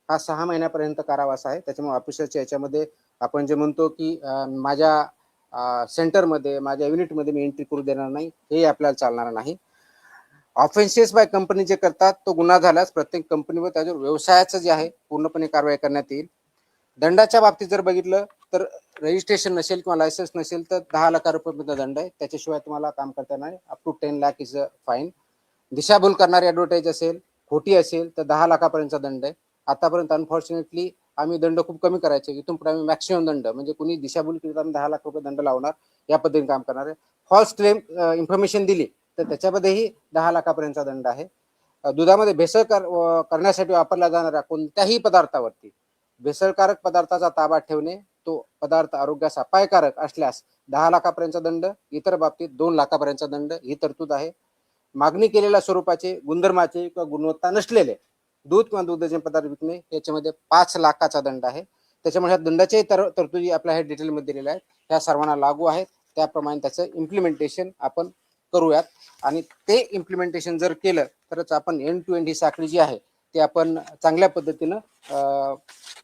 हा 6 महिन्यापर्यंत कारावास आहे. त्याच्यामुळे ऑफिसरच्या याच्यामध्ये आपण जे म्हणतो की माझ्या सेंटरमध्ये, माझ्या युनिटमध्ये मी एंट्री करू देणार नाही, हे आपल्याला चालणार नाही. ऑफेन्सेस बाय कंपनी जे करतात तो गुन्हा झाल्यास प्रत्येक कंपनीवर त्याच्यावर व्यवसायाचं जे आहे पूर्णपणे कारवाई करण्यात येईल. दंडाच्या बाबतीत जर बघितलं तर रजिस्ट्रेशन नसेल किंवा लायसन्स नसेल तर 10 लाख रुपये दंड आहे, त्याच्याशिवाय तुम्हाला काम करता येणार. Up to 10 lakh is a fine. दिशाभूल करणारी ॲडव्हर्टाईज असेल, खोटी असेल तर 10 लाखापर्यंतचा दंड आहे. आतापर्यंत अनफॉर्च्युनेटली आम्ही दंड खूप कमी करायचे, इथून पुढे आम्ही मॅक्सिमम दंड, म्हणजे कुणी दिशाभूल केली तर आम्ही 10 लाख रुपये दंड लावणार, या पद्धतीने काम करणार आहे. फॉल्स क्लेम इन्फॉर्मेशन दिली तर त्याच्यामध्येही 10 लाखापर्यंतचा दंड आहे. दुधामध्ये भेसळ करण्यासाठी वापरल्या जाणाऱ्या कोणत्याही पदार्थावरती भेसळकारक पदार्थाचा ताबा ठेवणे, तो पदार्थ आरोग्यास अपायकारक असल्यास 10 लाखापर्यंतचा दंड, इतर बाबतीत 2 लाखापर्यंतचा दंड ही तरतूद आहे. मागणी केलेल्या स्वरूपाचे, गुणधर्माचे किंवा गुणवत्ता नसलेले दूध किंवा दुग्धजन्य पदार्थ विकणे याच्यामध्ये 5 लाखाचा दंड आहे. त्याच्यामुळे ह्या दंडाच्याही तरतुदी आपल्या हे डिटेलमध्ये दिलेल्या आहेत. ह्या सर्वांना लागू आहेत. त्याप्रमाणे त्याचं इम्प्लिमेंटेशन आपण करूयात आणि ते इम्प्लिमेंटेशन जर केलं तरच आपण एंड टू एंड ही साखळी जी आहे ती आपण चांगल्या पद्धतीनं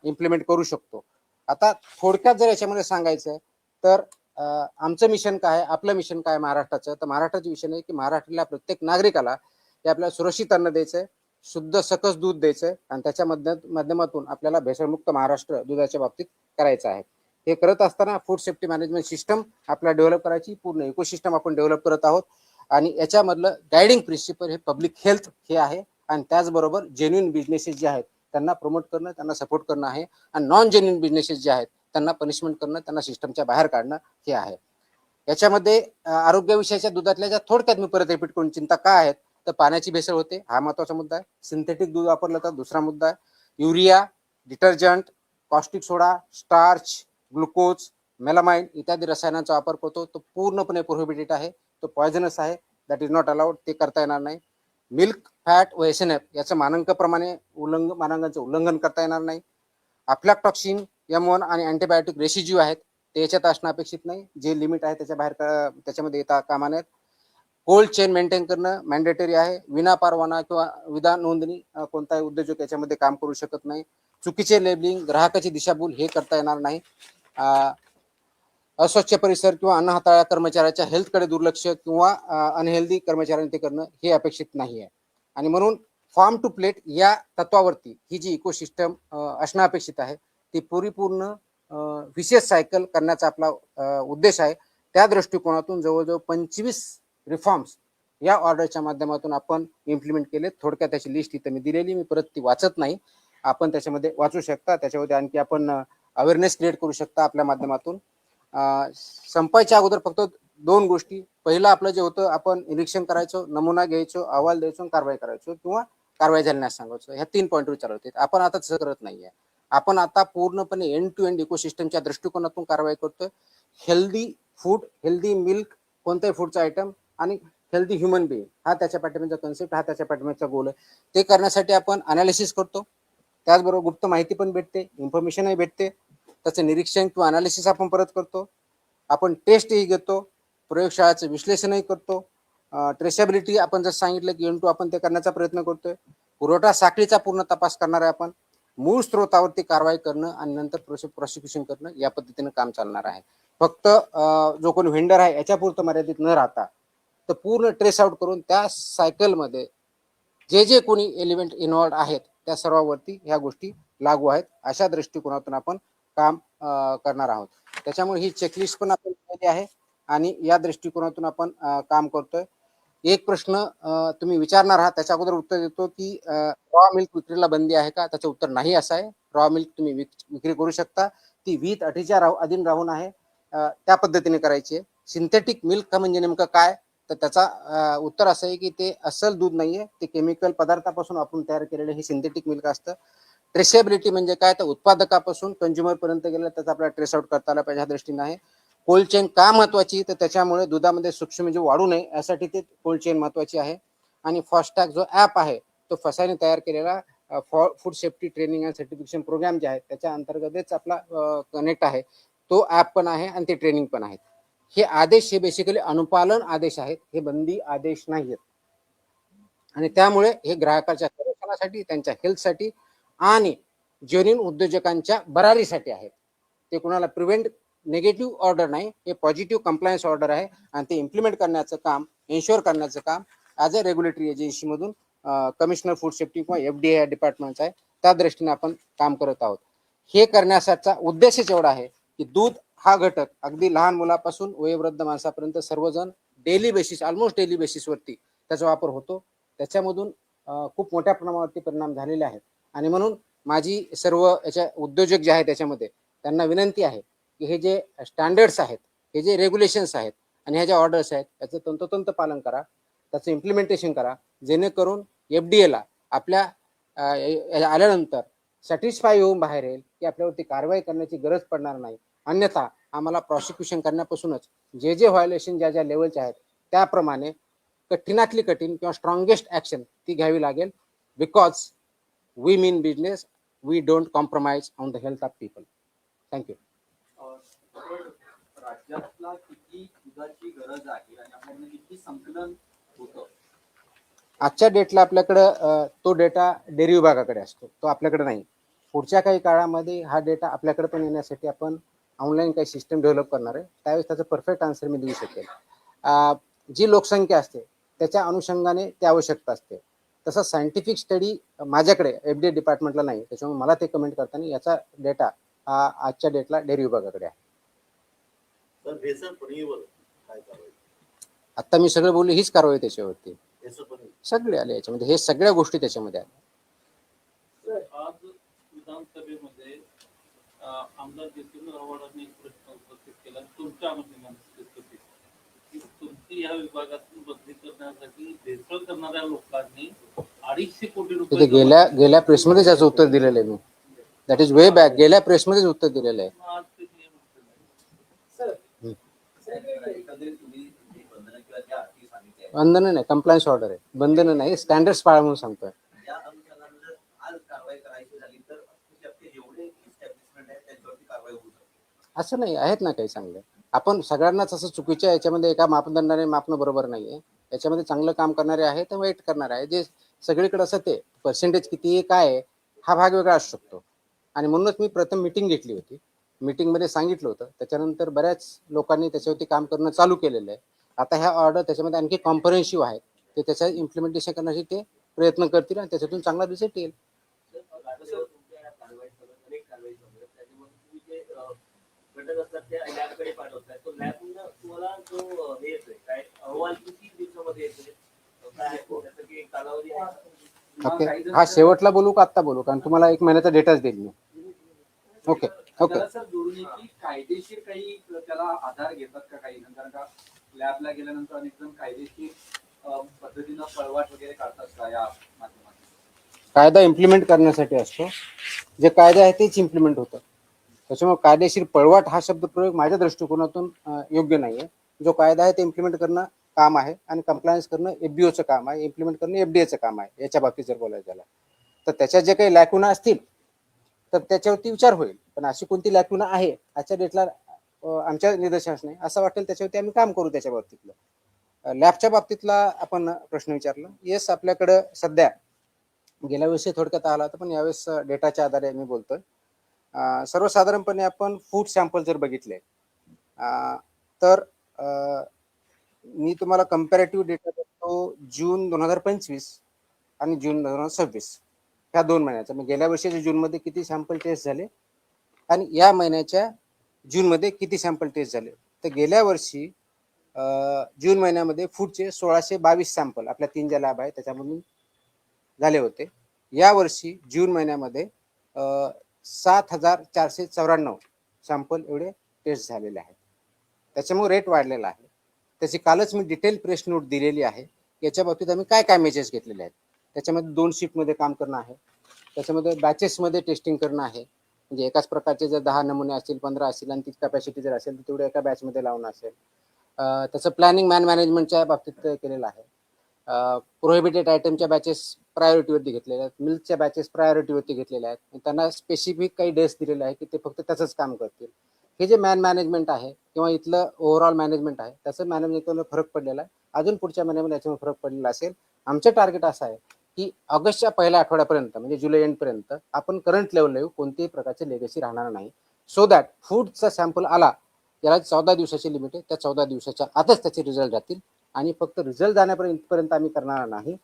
इम्प्लिमेंट करू शकतो. आता थोडक्यात जर याच्यामध्ये सांगायचं तर आमचं मिशन काय आहे, आपलं मिशन काय महाराष्ट्राचं, तर महाराष्ट्राचं मिशन आहे की महाराष्ट्रातल्या प्रत्येक नागरिकाला हे आपल्याला सुरक्षित अन्न द्यायचंय, शुद्ध सकस दूध द्यायचंय आणि त्याच्या माध्यमातून आपल्याला भेसळमुक्त महाराष्ट्र दुधाच्या बाबतीत करायचं आहे. हे करत असताना फूड सेफ्टी मॅनेजमेंट सिस्टम आपल्याला डेव्हलप करायची, पूर्ण इकोसिस्टम आपण डेव्हलप करत आहोत आणि याच्यामधलं गायडिंग प्रिन्सिपल हे पब्लिक हेल्थ हे आहे आणि त्याचबरोबर जेन्युइन बिझनेसेस जे आहेत त्यांना प्रमोट करणं, त्यांना सपोर्ट करणं आहे आणि नॉन जेन्युइन बिझनेसेस जे आहेत त्यांना पनिशमेंट करणं, त्यांना सिस्टमच्या बाहेर काढणं हे आहे. याच्यामध्ये आरोग्यविषयाच्या दुधातल्या ज्या थोडक्यात मी परत रिपीट करून चिंता काय आहेत, तर पाण्याची भेसळ होते, हा महत्वाचा मुद्दा आहे. सिंथेटिक दूध वापरलं तर दुसरा मुद्दा आहे. युरिया, डिटर्जंट, कॉस्टिक सोडा, स्टार्च, ग्लुकोज, मेलामाइन इत्यादी रसायनांचा वापर करतो, तो पूर्णपणे प्रोहिबिटेड आहे, तो पॉयझनस आहे, दॅट इज नॉट अलाउड, ते करता येणार नाही. मिल्क, फॅट व एसएनएफ याचं मानांकाप्रमाणे मानांकांचं उल्लंघन करता येणार नाही. अफ्लॅटॉक्सिन, M1 आणि अँटीबायोटिक रेसिड्यू आहेत ते याच्यात असणं अपेक्षित नाही, जे लिमिट आहे त्याच्या बाहेर त्याच्यामध्ये येता कामा नयेत. कोल्ड चेन मेंटेन करणं मॅन्डेटरी आहे. विना परवाना किंवा विना नोंदणी कोणताही उद्योजक याच्यामध्ये काम करू शकत नाही. चुकीचे लेबलिंग, ग्राहकाची दिशाभूल हे करता येणार नाही. अस्वच्छ परिसर किंवा अन्न हाताळ्या कर्मचाऱ्याच्या हेल्थकडे दुर्लक्ष किंवा अनहेल्दी कर्मचाऱ्यांनी ते करणं हे अपेक्षित नाही आहे. आणि म्हणून फार्म टू प्लेट या तत्वावरती ही जी इकोसिस्टम असणं अपेक्षित आहे ती परिपूर्ण विशेष सायकल करण्याचा आपला उद्देश आहे. त्या दृष्टिकोनातून जवळजवळ 25 रिफॉर्म्स या ऑर्डरच्या माध्यमातून आपण इम्प्लिमेंट केले. थोडक्यात त्याची लिस्ट इथं मी दिलेली, मी परत ती वाचत नाही, आपण त्याच्यामध्ये वाचू शकता. त्याच्यामध्ये आणखी आपण अवेअरनेस क्रिएट करू शकता आपल्या माध्यमातून. संपायच्या अगोदर फक्त 2 गोष्टी, पहिलं आपलं जे होतं आपण निरीक्षण करायचो, नमुना घ्यायचो, अहवाल द्यायचो, कारवाई करायचो किंवा कारवाई झाल्यास सांगायचो. ह्या 3 पॉईंटवर चालवते. आपण आता तसं करत नाहीये. आपण आता पूर्णपणे एंड टू एंड इकोसिस्टमच्या दृष्टिकोनातून कारवाई करतोय. हेल्दी फूड, हेल्दी मिल्क, कोणत्याही फूडचा आयटम आणि हेल्दी ह्युमन बिईंग हा त्याच्या पाठीमागचा कन्सेप्ट, हा त्याच्या पाठीमागचा गोल आहे. ते करण्यासाठी आपण अनालिसिस करतो, त्याचबरोबर गुप्त माहिती पण भेटते, इन्फॉर्मेशनही भेटते, त्याचं निरीक्षण किंवा अनालिसिस आपण परत करतो, आपण टेस्टही घेतो, प्रयोगशाळाचं विश्लेषणही करतो, ट्रेसेबिलिटी आपण जर सांगितलं की N2 आपण ते करण्याचा प्रयत्न करतोय, पुरवठा साखळीचा पूर्ण तपास करणार आहे आपण, मूळ स्त्रोतावरती कारवाई करणं आणि नंतर प्रोसिक्युशन करणं या पद्धतीनं काम चालणार आहे. फक्त जो कोणी व्हेंडर आहे याच्या पुरतं मर्यादित न राहता तर पूर्ण ट्रेस आउट करून त्या सायकलमध्ये जे कोणी एलिमेंट इन्व्हॉल्ड आहेत त्या सर्वांवरती ह्या गोष्टी लागू आहेत. अशा दृष्टिकोनातून आपण काम करणार आहोत. त्याच्यामुळे ही चेकलिस्ट पण आपण केली आहे आणि या दृष्टिकोनातून आपण काम करतोय. एक प्रश्न तुम्ही विचारणार आहात, त्याच्या अगोदर उत्तर देतो की रॉ मिल्क विक्रीला बंदी आहे का? त्याचं उत्तर नाही असं आहे. रॉ मिल्क तुम्ही विक्री करू शकता, ती वीथ अटीच्या अधीन राहून आहे, त्या पद्धतीने करायची आहे. सिंथेटिक मिल्क म्हणजे नेमकं काय, तर त्याचा उत्तर असं आहे की ते अस्सल दूध नाहीये, ते केमिकल पदार्थापासून आपण तयार केलेलं हे सिंथेटिक मिल्क असतं. ट्रेसेबिलिटी म्हणजे काय, तर उत्पादकापासून कंझ्युमर पर्यंत गेलं त्याचा आपल्याला ट्रेस आउट करता आला पाहिजे ह्या दृष्टीने आहे. कोल्ड चेन का महत्वाची, तर त्याच्यामुळे दुधामध्ये सूक्ष्मजीव वाढू नये यासाठी ते कोल्ड चेन महत्वाची आहे. आणि फास्टॅग जो ऍप आहे तो फसाईने तयार केलेला food safety training and certification programme जे आहे त्याच्या अंतर्गतच आपला कनेक्ट आहे, तो ऍप पण आहे आणि ते ट्रेनिंग पण आहेत. हे आदेश हे बेसिकली अनुपालन आदेश आहेत, हे बंदी आदेश नाहीत. आणि त्यामुळे हे ग्राहकाच्या संरक्षणासाठी, त्यांच्या हेल्थसाठी आणि जेन्युइन उद्योजकांच्या बरारीसाठी आहेत. ते कुणाला प्रिव्हेंट नेगेटिव्ह ऑर्डर नाही, हे पॉझिटिव्ह कंप्लायन्स ऑर्डर आहे आणि ते इम्प्लिमेंट करण्याचं काम, एन्श्योर करण्याचं काम ॲज अ रेग्युलेटरी एजन्सी मधून कमिशनर फूड सेफ्टी किंवा FDA डिपार्टमेंटचा आहे, त्या दृष्टीने आपण काम करत आहोत. हे करण्याचा उद्देशच एवढा आहे की दूध हा घटक अगदी लहान मुलापासून वयोवृद्ध माणसापर्यंत सर्वजण डेली बेसिस, ऑलमोस्ट डेली बेसिसवरती त्याचा वापर होतो. त्याच्यामधून खूप मोठ्या प्रमाणावरती परिणाम झालेले आहेत. आणि म्हणून माझी सर्व याच्या उद्योजक जे आहेत त्याच्यामध्ये त्यांना विनंती आहे की हे जे स्टँडर्ड्स आहेत, हे जे रेग्युलेशन्स आहेत आणि ह्या ज्या ऑर्डर्स आहेत त्याचं तंतोतंत पालन करा, त्याचं इम्प्लिमेंटेशन करा, जेणेकरून FDA आपल्या आल्यानंतर सॅटिस्फाय होऊन बाहेर येईल की आपल्यावरती कारवाई करण्याची गरज पडणार नाही, अन्यथा आम्हाला प्रॉसिक्युशन करण्यापासूनच जे जे व्हायोलेशन ज्या ज्या लेवलचे आहेत त्याप्रमाणे कठीणातली कठीण किंवा स्ट्रॉंगेस्ट ऍक्शन ती घ्यावी लागेल. Because we mean business, we don't compromise on the health of people. Thank you. राज्यातला किती दुधाची गरज आहे आणि आपल्याकडे किती संकलन होतं? आजच्या डेटला आपल्याकडं तो डेटा डेअरी विभागाकडे असतो, तो आपल्याकडे नाही. पुढच्या काही काळामध्ये हा डेटा आपल्याकडे पण येण्यासाठी आपण ऑनलाईन काही सिस्टम डेव्हलप करणार आहे, त्यावेळेस त्याचं परफेक्ट आन्सर मी देऊ शकेल. जी लोकसंख्या असते त्याच्या अनुषंगाने ती आवश्यकता असते. तसं सायंटिफिक स्टडी माझ्याकडे FDA डिपार्टमेंटला नाही, त्याच्यामुळे मला ते कमेंट करताना याचा डेटा हा आजच्या डेटला डेअरी विभागाकडे आहे. आता मी सगळं बोललो, हीच कारवाई त्याच्यावरती सगळे आले याच्यामध्ये, हे सगळ्या गोष्टी त्याच्यामध्ये आल्या. आज विधानसभेमध्ये आमदार जितेंद्र आव्हाडांनी एक प्रश्न उपस्थित केला तुमच्या अनुषंगाने, तुमची या विभागातून बदली करण्यासाठी भेसळ करणाऱ्या लोकांनी 250 कोटी रुपये गेल्या प्रेसमध्ये त्याचं उत्तर दिलेलं आहे मी. That is way back. गेल्या प्रेसमध्येच उत्तर दिलेलं आहे. बंधन नाही, कंप्लायन्स ऑर्डर आहे, बंधन नाही, स्टँडर्ड्स पाळा म्हणून सांगतोय. असं नाही, आहेत ना काही चांगले. आपण सगळ्यांनाच असं चुकीच्या याच्यामध्ये एका मापदंडाने मापणं बरोबर नाहीये. याच्यामध्ये चांगलं काम करणारे आहे तर वेट करणारे आहे, जे सगळीकडे असं ते पर्सेंटेज किती काय आहे हा भाग वेगळा असू शकतो. आणि म्हणूनच मी प्रथम मीटिंग घेतली होती, मीटिंगमध्ये सांगितलं होतं, त्याच्यानंतर बऱ्याच लोकांनी त्याच्यावरती काम करणं चालू केलेलं आहे. आता ह्या ऑर्डर त्याच्यामध्ये आणखी कॉम्प्रिहेन्सिव्ह आहेत, ते त्याच्या इम्प्लिमेंटेशन करण्यासाठी ते प्रयत्न करतील आणि त्याच्यातून चांगला रिझल्ट येईल. घटक असतात त्या लॅबकडे पाठवतात, तो लॅबनं तुम्हाला जो हे येतोय काय अहवाल किती दिवसामध्ये येतोय, काय त्याचा की कालावधी आहे? ओके, हा शेवटला बोलू का आत्ता बोलू? कारण तुम्हाला 1 महिन्याचा डेटाच देईल मी. Okay okay. सर जोडणीची कायदेशीर काही त्याला आधार घेतात का काही? कारण का लॅबला गेल्यानंतर अनेक जण कायदेशीर पद्धतीनं पळवाट वगैरे काढतात का या माध्यमातून? कायदा इम्प्लिमेंट करण्यासाठी असतो, जे कायदा आहे तेच इम्प्लिमेंट होतं. त्याच्यामुळे कायदेशीर पळवाट हा शब्द प्रयोग माझ्या दृष्टिकोनातून योग्य नाहीये. जो कायदा आहे ते इम्प्लिमेंट करणं काम आहे आणि कंप्लायन्स करणं FBOचं काम आहे, इम्प्लिमेंट करणं FDAचं काम आहे. याच्या बाबतीत जर बोलायचं झालं तर त्याच्यात जे काही लॅकुना असतील तर त्याच्यावरती विचार होईल. पण अशी कोणती लॅकुना आहे आजच्या डेटला आमच्या निदर्शनास नाही, असं वाटेल त्याच्यावरती आम्ही काम करू. त्याच्या बाबतीतलं लॅबच्या बाबतीतला आपण प्रश्न विचारला. येस, आपल्याकडं सध्या गेल्या वर्षी थोडक्यात आला होता, पण यावेळेस डेटाच्या आधारे मी बोलतोय. सर्वसाधारणपणे आपण फूड सॅम्पल जर बघितले तर मी तुम्हाला कंपॅरेटिव्ह डेटा देतो जून 2025 आणि जून 2026 ह्या 2 महिन्याचा. मग गेल्या वर्षीच्या जूनमध्ये किती सॅम्पल टेस्ट झाले आणि या महिन्याच्या जूनमध्ये किती सॅम्पल टेस्ट झाले. तर गेल्या वर्षी जून महिन्यामध्ये फूडचे 1622 सॅम्पल आपल्या 3 ज्या लॅब आहेत त्याच्यामधून झाले होते. या वर्षी जून महिन्यामध्ये 7494 सॅम्पल एवढे टेस्ट झालेले आहेत. त्याच्यामुळे रेट वाढलेला आहे. त्याची कालच मी डिटेल प्रेस नोट दिलेली आहे. याच्या बाबतीत आम्ही काय काय मेजर्स घेतलेले आहेत. त्याच्यामध्ये 2 शिफ्टमध्ये काम करणं आहे, त्याच्यामध्ये बॅचेसमध्ये टेस्टिंग करणं आहे. म्हणजे एकाच प्रकारचे जर 10 नमुने असतील, 15 असतील आणि ती कॅपॅसिटी जर असेल तर तेवढं एका बॅचमध्ये लावणं असेल. त्याचं प्लॅनिंग मॅनेजमेंटच्या बाबतीत केलेलं आहे. प्रोहिबिटेड आयटमच्या बॅचेस प्रायोरिटीवरती घेतलेल्या आहेत, मिल्कच्या बॅचेस प्रायोरिटीवरती घेतलेल्या आहेत. त्यांना स्पेसिफिक काही डेस दिलेले आहे की ते फक्त त्याचंच काम करतील. हे जे मॅनेजमेंट आहे किंवा इथलं ओव्हरऑल मॅनेजमेंट आहे त्याचं मॅनेजमेंटवर फरक पडलेला आहे. अजून पुढच्या महिन्यामध्ये याच्यामध्ये फरक पडलेला असेल. आमचं टार्गेट असं आहे की ऑगस्टच्या पहिल्या आठवड्यापर्यंत म्हणजे जुलै एंडपर्यंत आपण करंट लेवल येऊ, कोणत्याही प्रकारचे लेगसी राहणार नाही. सो दॅट फूडचा सॅम्पल आला, याला 14 दिवसाची लिमिट आहे, त्या 14 दिवसाच्या आतच त्याचे रिझल्ट जातील. आणि फक्त रिझल्ट जाण्यापर्यंत आम्ही करणार नाही,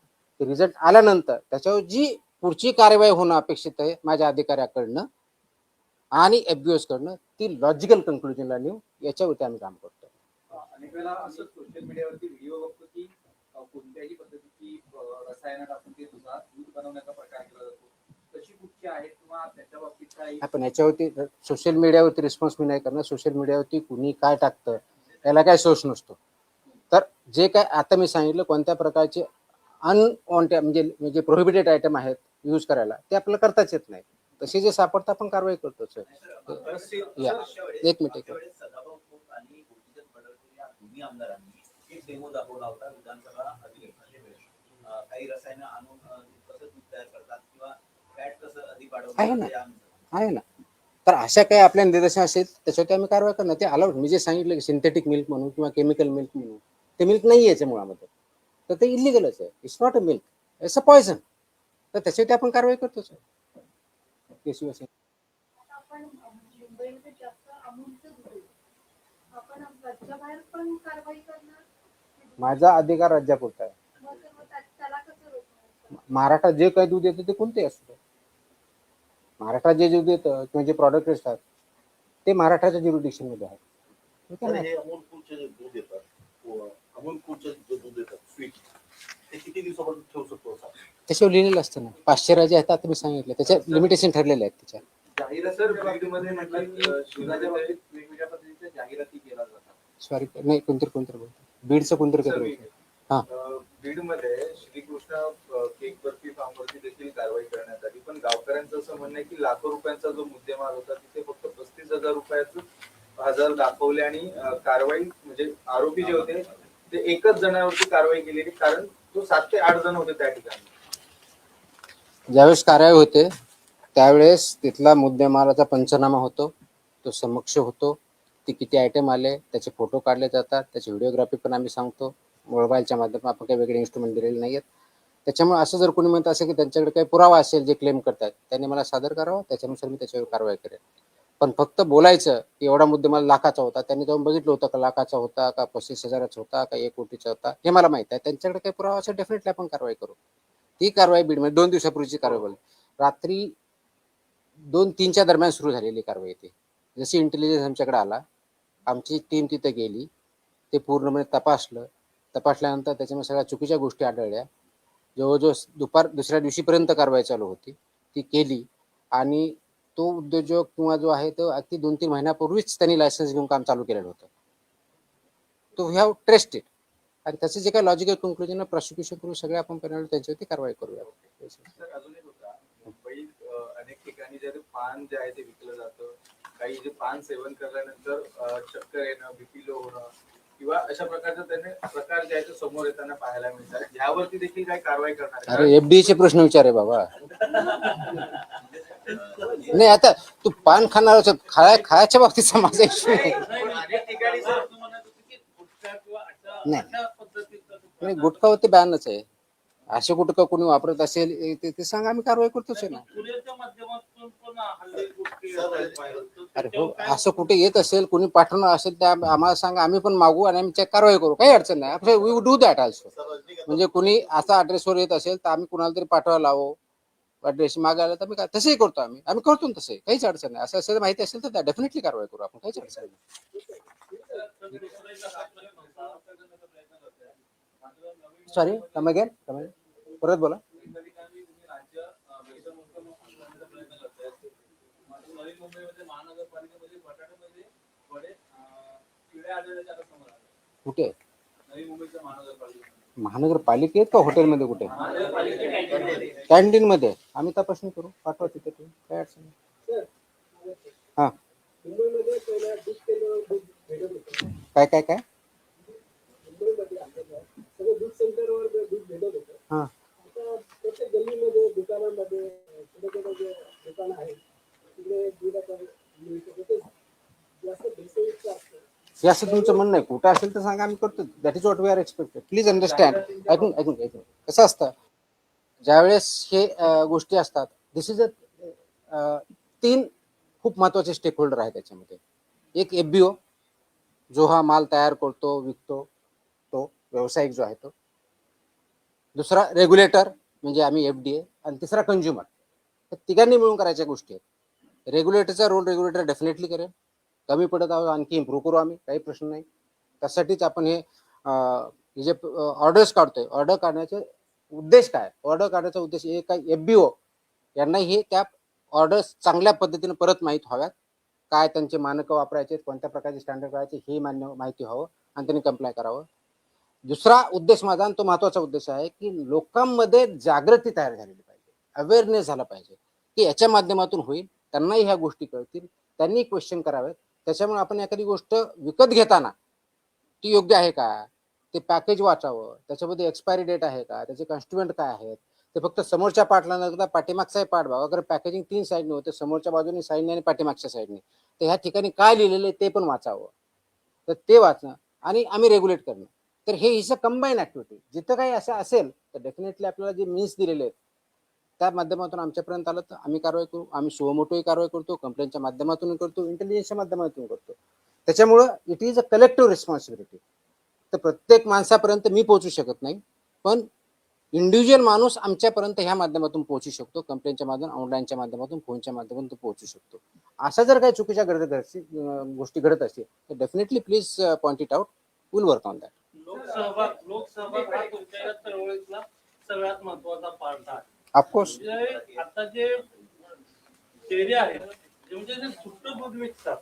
रिझल्ट आल्यानंतर त्याच्यावर जी पुढची कारवाई होणं अपेक्षित आहे माझ्या अधिकाऱ्याकडनं आणि FBOs कडनं ती लॉजिकल कंक्लुजनला नेऊ, याच्यावरती आम्ही काम करतो. अनेक वेळेला असं सोशल मीडियावरती व्हिडिओ बघतो की कोणत्याही पद्धतीची रसायनं टाकून ते दूध बनवण्याचा प्रकार केला जातो. कशी कुठची आहे किंवा त्याच्या बाबतीत काय? आपण याच्यावरती सोशल मीडियावरती रिस्पॉन्स मी नाही करणार. सोशल मीडियावरती कुणी काय टाकतं त्याला काय सोर्स नसतो. तर जे काय आता मी सांगितलं कोणत्या प्रकारचे अनवॉन्टेड म्हणजे म्हणजे प्रोहिबिटेड आयटम आहेत यूज करायला, ते आपल्याला करताच येत नाही. तसे जे सापडतं आपण कारवाई करतोच. या एक मिनिट. सदाभाऊ खोत आणि गोपीचंद पडळकर या दोन्ही आमदारांनी एक डेमो दाखवला होता विधानसभा अधिवेशनाच्या वेळेस. काही रसायनं आणून कसं दूध तयार करतात किंवा फॅट कसं अधिक आहे ना. वाढवतात आहे ना. तर अशा काही आपल्या निदर्शन असेल त्याच्यावरती आम्ही कारवाई करणार. ते अलाउड मी जे सांगितलं की सिंथेटिक मिल्क म्हणून किंवा केमिकल मिल्क म्हणून, ते मिल्क नाही आहे याच्या मुळामध्ये, तर ते इलिगलच आहे. It's not a milk, it's a poison. तर त्याच्यावरती आपण कारवाई करतोच. आपण मुंबईमध्ये जास्त अमूलचं दूध आहे. आपण राज्याबाहेर पण कारवाई करणार. माझा अधिकार राज्यापुरता आहे. मग त्याला कसं रोखणार? महाराष्ट्रात जे काही दूध येतं ते कोणतेही असतं. महाराष्ट्रात जे दूध येतं किंवा जे प्रॉडक्ट असतात ते महाराष्ट्राच्या ज्युरिडिक्शन मध्ये आहेत. ठीक आहे तर ना? हे अमूल कूलचे जे दूध येतात अमूल कूलचे जे दूध येतात स्वीट, ते किती दिवसापर्यंत ठेवू शकतो असा? त्याच्यावर लिहिलेलं असतं ना. पाश्चरायझ आहेत आता मी सांगितलं, त्याच्या लिमिटेशन ठरलेले आहेत त्याच्या. जाहिरात सर बीडमध्ये म्हटलं की शिवराच्या बाबतीत वेगवेगळ्या पद्धतीच्या जाहिराती केल्या जातात. सॉरी नाही, कोणतरी बोलतो बीडचं कोणतरी काहीतरी होतं. हा. बीडमध्ये श्रीकृष्ण केक बर्फी फार्मवरती देखील कारवाई करण्यात आली, पण गावकऱ्यांचं असं म्हणणं आहे की लाखो रुपयांचा जो मुद्देमाल होता तिथे फक्त 35,000 रुपयाचं हजर दाखवले आणि कारवाई म्हणजे आरोपी जे होते ते एकच जणांवरती कारवाई केलेली, कारण तो 7 ते 8 जण होते त्या ठिकाणी. ज्यावेळेस कारवाई होते त्यावेळेस तिथला मुद्देमालाचा पंचनामा होतो, तो समक्ष होतो. ते किती आयटम आले त्याचे फोटो काढले जातात, त्याची व्हिडिओग्राफी पण आम्ही सांगतो. मोबाईलच्या माध्यमातून आपण काही वेगळे इन्स्ट्रुमेंट दिलेले नाहीत. त्याच्यामुळे असं जर कोणी म्हणत असेल की त्यांच्याकडे काही पुरावा असेल जे क्लेम करतात, त्यांनी मला सादर करावं, त्याच्यानुसार मी त्याच्यावर कारवाई करेन. पण फक्त बोलायचं की एवढा मुद्देमाल लाखाचा होता, त्यांनी जाऊन बघितलं होतं का लाखाचा होता का 35,000चा होता का 1 कोटीचा होता, हे मला माहित आहे. त्यांच्याकडे काही पुरावा असेल डेफिनेटली आपण कारवाई करू. ती कारवाई बीडमध्ये 2 दिवसापूर्वीची कारवाई बोलली. रात्री 2-3च्या दरम्यान सुरू झालेली कारवाई ती. जशी इंटेलिजन्स आमच्याकडे आला, आमची टीम तिथे गेली, ते पूर्णपणे तपासल्यानंतर त्याच्यामध्ये सगळ्या चुकीच्या गोष्टी आढळल्या. जवळजवळ दुसऱ्या दिवशीपर्यंत कारवाई चालू होती, ती केली. आणि तो उद्योजक किंवा जो आहे तो अगदी 2-3 महिन्यापूर्वीच त्यांनी लायसन्स घेऊन काम चालू केलेलं होतं. तो वी हॅव ट्रेस्ड इट. आणि त्याचे जे काही लॉजिकल कन्क्लुजन प्रॉसिक्युशन करू सगळे आपण त्यांच्यावरती कारवाई करूया. सर अजून एक होता, मुंबईत अनेक ठिकाणी जे पान जे आहे ते विकलं जातं, काही जे पान सेवन केल्यानंतर चक्कर येणं, बीपी लो होणं किंवा अशा प्रकारचे त्याने प्रकार जे आहे ते समोर येताना पाहायला मिळतात. यावरती देखील काही कारवाई करणार आहे? अरे एफडीचे प्रश्न विचारे बाबा. नाही आता तू पान खाणार खायच्या बाबतीचा माझा इश्यू नाही. अनेक ठिकाणी सर असं म्हणत होते की गुटखा किंवा नाही. अशा पद्धतीचा नाही, गुटखावरती बॅनच आहे. असे गुटखा कोणी वापरत असेल ते सांगा, आम्ही कारवाई करतोच आहे ना. कुरिअरच्या माध्यमातून पण हल्ले गुटखे अरे हो, असं कुठे येत असेल कोणी पाठवणार असेल त्या आम्हाला सांगा, आम्ही पण मागू आणि आम्ही कारवाई करू. काही अडचण नाही. We do that also. म्हणजे कुणी असा ऍड्रेसवर येत असेल तर आम्ही कुणाला तरी पाठवायला लावू, ऍड्रेस मागायला, तर आम्ही तसंही करतो. आम्ही करतो ना तसं, काहीच अडचण नाही. असं असेल माहिती असेल तर डेफिनेटली कारवाई करू आपण, काहीच अडचण नाही. सॉरी कम अगेन परत बोला. कुठे महानगरपालिकेत का हॉटेलमध्ये कुठे? कॅन्टीन मध्ये. आम्ही तपासणी करू, पाठवा तिथे, काय अडचण नाही. हा काय काय काय हा हे असं तुमचं म्हणणं आहे. कुठं असेल तर सांगा, आम्ही करतो. That is what we are expected. Please understand. ऐकून कसं असतं, ज्यावेळेस हे गोष्टी असतात, दिस इज 3 खूप महत्वाचे स्टेक होल्डर आहेत त्याच्यामध्ये. एक एफबीओ जो हा माल तयार करतो विकतो, तो व्यावसायिक जो आहे तो. दुसरा रेग्युलेटर म्हणजे आम्ही एफडीए, आणि तिसरा कंझ्युमर. तर तिघांनी मिळून करायच्या गोष्टी आहेत. रेग्युलेटरचा रोल रेग्युलेटर डेफिनेटली करेल. कमी पडत आहोत आणखी इम्प्रूव्ह करू आम्ही, काही प्रश्न नाही. त्यासाठीच आपण हे जे ऑर्डर्स काढतोय, ऑर्डर काढण्याचे उद्देश काय? ऑर्डर काढण्याचा उद्देश एक काय, एफबीओ यांना हे त्या ऑर्डर्स चांगल्या पद्धतीने परत माहीत व्हाव्यात. काय त्यांचे मानकं वापरायचे, कोणत्या प्रकारचे स्टँडर्ड करायचे हे माहिती व्हावं आणि त्यांनी कंप्लाय करावं. दुसरा उद्देश माझा, आणि तो महत्वाचा उद्देश आहे, की लोकांमध्ये जागृती तयार झालेली पाहिजे, अवेअरनेस झाला पाहिजे, की याच्या माध्यमातून होईल, त्यांनाही ह्या गोष्टी कळतील, त्यांनी क्वेश्चन करावेत. त्याच्यामुळे आपण एखादी गोष्ट विकत घेताना ती योग्य आहे का, ते पॅकेज वाचावं, त्याच्यामध्ये एक्सपायरी डेट आहे का, त्याचे कॉन्स्टिट्युएंट काय आहेत, ते फक्त समोरच्या पार्टला न करता पाठीमागचाही पार्ट बघा. अगर पॅकेजिंग 3 साईडने होते, समोरच्या बाजूने साईडने आणि पाठीमागच्या साईडने, तर ह्या ठिकाणी काय लिहिलेलं आहे ते पण वाचावं. तर ते वाचणं आणि आम्ही रेग्युलेट करणं. तर हे इज अ कंबाईन ऍक्टिव्हिटी. जिथं काही असं असेल तर डेफिनेटली आपल्याला जे मीन्स दिलेले आहेत त्या माध्यमातून आमच्यापर्यंत आलं तर आम्ही कारवाई करू. आम्ही सुमोटोही कारवाई करतो, कंप्लेंटच्या माध्यमातून करतो, इंटेलिजन्सच्या माध्यमातून करतो. त्याच्यामुळं it is a collective responsibility. तर प्रत्येक माणसापर्यंत मी पोहोचू शकत नाही, पण इंडिव्हिज्युअल माणूस आमच्यापर्यंत ह्या माध्यमातून पोहोचू शकतो, कंप्लेंटच्या माध्यमातून, ऑनलाईनच्या माध्यमातून, फोनच्या माध्यमातून तो पोहोचू शकतो. अशा जर काही चुकीच्या गोष्टी घडत असतील तर definitely please point it out. Will work on that. लोकसहभाग हा तुमच्या या चळवळीतला सगळ्यात महत्वाचा पार्ट आहे. ऑफकोर्स. म्हणजे आता जे डेअरी आहेत, म्हणजे जे सुट्ट दूध विकतात,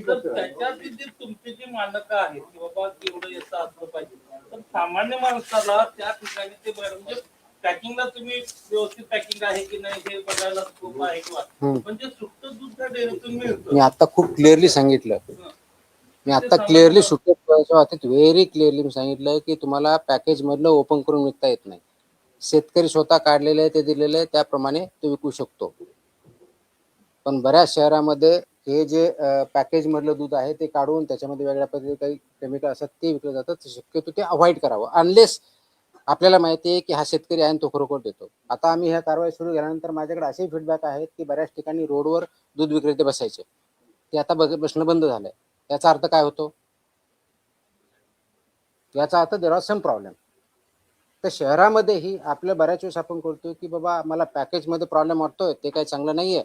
तर त्याच्यातली जी तुमची जी मानकं आहेत की बाबा एवढं याचं असलं पाहिजे, तर सामान्य माणसाला त्या ठिकाणी ते म्हणजे पॅकिंगला तुम्ही व्यवस्थित पॅकिंग आहे की नाही हे बघायला खूप आहे किंवा म्हणजे सुट्ट दूध त्या डेअरीतून मिळतं. मी आता खूप क्लिअरली सांगितलं. मी आता क्लिअरली सुट्टे बाबतीत व्हेरी क्लिअरली मी सांगितलं की तुम्हाला पॅकेज मधलं ओपन करून विकता येत नाही. शेतकरी स्वतः काढलेले आहे, ते दिलेले आहे, त्याप्रमाणे तो विकू शकतो. पण बऱ्याच शहरामध्ये हे जे पॅकेज मधलं दूध आहे ते काढून त्याच्यामध्ये वेगळ्या पद्धतीने काही केमिकल असतात ते विकले जातात. शक्यतो ते अवॉइड करावं, अनलेस आपल्याला माहिती आहे की हा शेतकरी आहे आणि तो खरोखर देतो. आता आम्ही ह्या कारवाई सुरू केल्यानंतर माझ्याकडे असे फीडबॅक आहेत की बऱ्याच ठिकाणी रोडवर दूध विक्रेते बसायचे, ते आता बसणं बंद झालंय. याचा अर्थ काय होतो? याचा अर्थ देर आर सम प्रॉब्लेम. तर शहरामध्येही आपल्या बऱ्याच वेळेस आपण करतो की बाबा मला पॅकेजमध्ये प्रॉब्लेम वाटतोय, ते काही चांगलं नाहीये,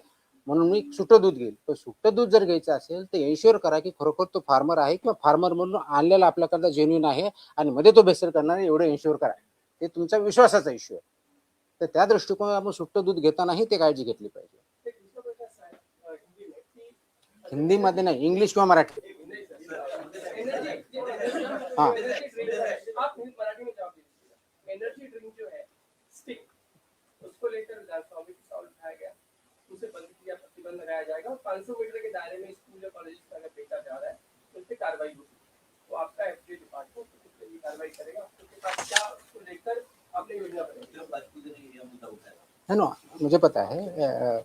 म्हणून मी सुट्टं दूध घेईल. पण सुट्टं दूध जर घ्यायचं असेल तर एन्श्युअर करा की खरोखर तो फार्मर आहे किंवा फार्मर म्हणून आणलेला आपल्याकडे जेन्युइन आहे आणि मध्ये तो भेसळ करणार आहे, एवढं एन्श्युअर करा. ते तुमच्या विश्वासाचा इश्यू आहे. तर त्या दृष्टिकोनात आपण सुट्टं दूध घेतानाही ते काळजी घेतली पाहिजे. हिंदीमध्ये नाही, इंग्लिश किंवा मराठी. हाँ आप मराठी में जवाब दीजिए। एनर्जी ड्रिंक जो है स्टिक, उसको लेकर विधानसभा में सवाल उठाया गया, उसे बंद किया, प्रतिबंध लगाया जाएगा और 500 मीटर के दायरे में स्कूल या कॉलेज का अगर बेचा जा रहा है तो उस पर कार्रवाई होगी। तो आपका एफडीए डिपार्टमेंट उसके लिए कार्रवाई करेगा, उसके बाद क्या उसको लेकर आपने योजना बनाई? है ना, मुझे पता है,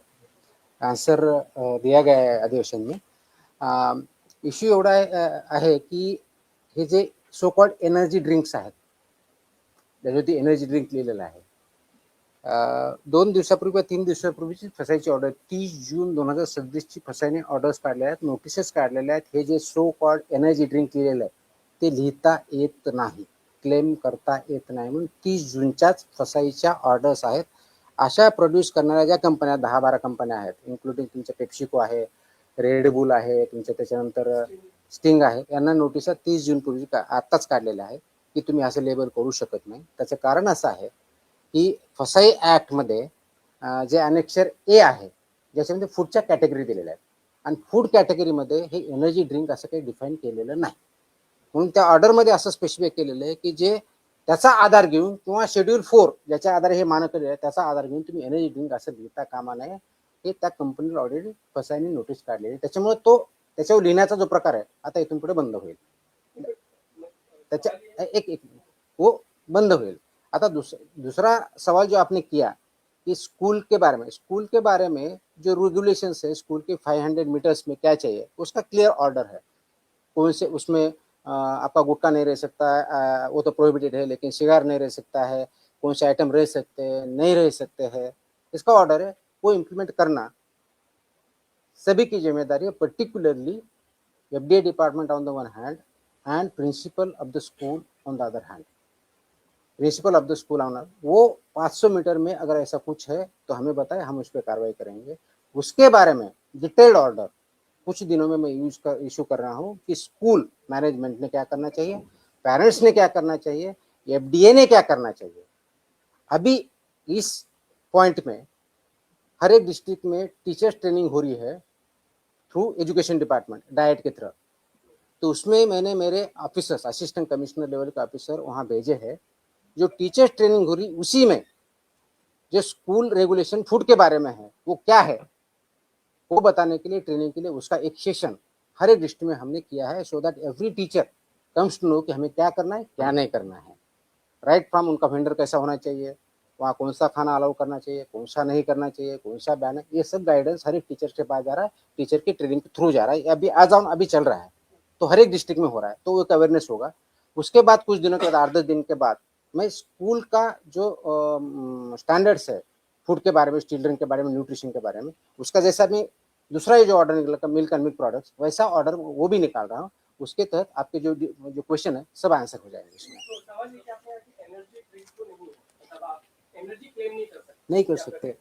आंसर दिया गया है अधिवेशन में. इश्यू एवढा आहे की हे जे सो कॉल्ड एनर्जी ड्रिंक्स आहेत, त्याच्यावरती एनर्जी ड्रिंक लिहिलेलं आहे. 2 दिवसापूर्वी 3 दिवसापूर्वीची फसायची ऑर्डर 30 जून 2026 फसायने ऑर्डर्स काढल्या आहेत, नोटिसेस काढलेल्या आहेत. हे जे सो कॉल्ड एनर्जी ड्रिंक लिहिलेलं आहे ते लिहिता येत नाही, क्लेम करता येत नाही, म्हणून 30 जूनच्याच फसाईच्या ऑर्डर्स आहेत. अशा प्रोड्यूस करणाऱ्या ज्या कंपन्या 10-12 कंपन्या आहेत, इन्क्लुडिंग तुमच्या पेप्सिको आहे, रेड बुल आहे, तुमच्या त्याच्यानंतर स्टिंग आहे, यांना नोटिसा 30 जून पूर्वी आत्ताच काढलेल्या आहे की तुम्ही असं लेबल करू शकत नाही. त्याचं कारण असं आहे की फसाई ॲक्टमध्ये जे अनेक्षर ए आहे ज्याच्यामध्ये फूडच्या कॅटेगरी दिलेल्या आहेत आणि फूड कॅटेगरीमध्ये हे एनर्जी ड्रिंक असं काही डिफाईन केलेलं नाही. म्हणून त्या ऑर्डरमध्ये असं स्पेसिफाय केलेलं आहे की जे त्याचा आधार घेऊन किंवा शेड्यूल 4 ज्याच्या आधारे हे मानक आहे त्याचा आधार घेऊन तुम्ही एनर्जी ड्रिंक असं लिहिता कामा नये. हे त्या कंपनीला ऑलरेडी फसाईने नोटीस काढलेली, त्याच्यामुळे तो त्याच्यावर लिहिण्याचा जो प्रकार आहे आता इथून पुढे बंद होईल. त्याच्या एक वो बंद होईल. आता दूसरा सवाल जो आपने किया कि स्कूल के बारे में जो रेगुलेशंस है स्कूल के 500 मीटर्स में क्या चाहिए, उसका क्लियर ऑर्डर है. कौन से उसमें आपका गुटखा नहीं रह सकता है, वो तो प्रोहिबिटेड है, लेकिन सिगार नहीं रह सकता है, कौन से आइटम रह सकते हैं, नहीं रह सकते हैं, इसका ऑर्डर है. वो इम्प्लीमेंट करना सभी की जिम्मेदारी है, particularly FDA department on the one hand and principal of the school on the other hand. Principal of the school owner वो 500 मीटर में अगर ऐसा कुछ है तो हमें बताए, हम उस पर कार्रवाई करेंगे. उसके बारे में डिटेल्ड ऑर्डर कुछ दिनों में मैं इशू कर रहा हूँ कि स्कूल मैनेजमेंट ने क्या करना चाहिए, पेरेंट्स ने क्या करना चाहिए, एफडीए ने क्या करना चाहिए. अभी इस पॉइंट में हर एक डिस्ट्रिक्ट में टीचर्स ट्रेनिंग हो रही है थ्रू एजुकेशन डिपार्टमेंट, डाइट के थ्रू. तो उसमें मैंने मेरे ऑफिसर्स, असिस्टेंट कमिश्नर लेवल के ऑफिसर वहाँ भेजे हैं। जो टीचर्स ट्रेनिंग हो रही उसी में जो स्कूल रेगुलेशन फूड के बारे में है वो क्या है वो बताने के लिए, ट्रेनिंग के लिए उसका एक सेशन हर एक डिस्ट्रिक्ट में हमने किया है, so that every teacher comes to know कि हमें क्या करना है क्या नहीं करना है। राइट फ्रॉम उनका वेंडर कैसा होना चाहिए, वहाँ कौन सा खाना अलाउ करना चाहिए, कौन सा नहीं करना चाहिए, कौन सा बैन है, ये सब गाइडेंस हर एक टीचर के पास जा रहा है, टीचर की ट्रेनिंग के थ्रू जा रहा है। अभी आज ऑन अभी चल रहा है, तो हर एक डिस्ट्रिक्ट में हो रहा है, तो एक अवेयरनेस होगा। उसके बाद कुछ दिनों के बाद 8-10 दिन के बाद मैं स्कूल का जो स्टैंडर्ड्स है फूड के बारे में, चिल्ड्रन के बारे में, न्यूट्रिशन के बारे में, उसका जैसा मैं दूसरा ये जो ऑर्डर निकला मिल्क एंड मिल्क प्रोडक्ट्स, वैसा ऑर्डर वो भी निकाल रहा हूँ। उसके तहत आपके जो जो क्वेश्चन है सब आंसर हो जाएंगे इसमें। तो सवाल ये क्या है कि एनर्जी ड्रिंक तो नहीं है, मतलब आप एनर्जी क्लेम नहीं कर सकते। नहीं कर सकते।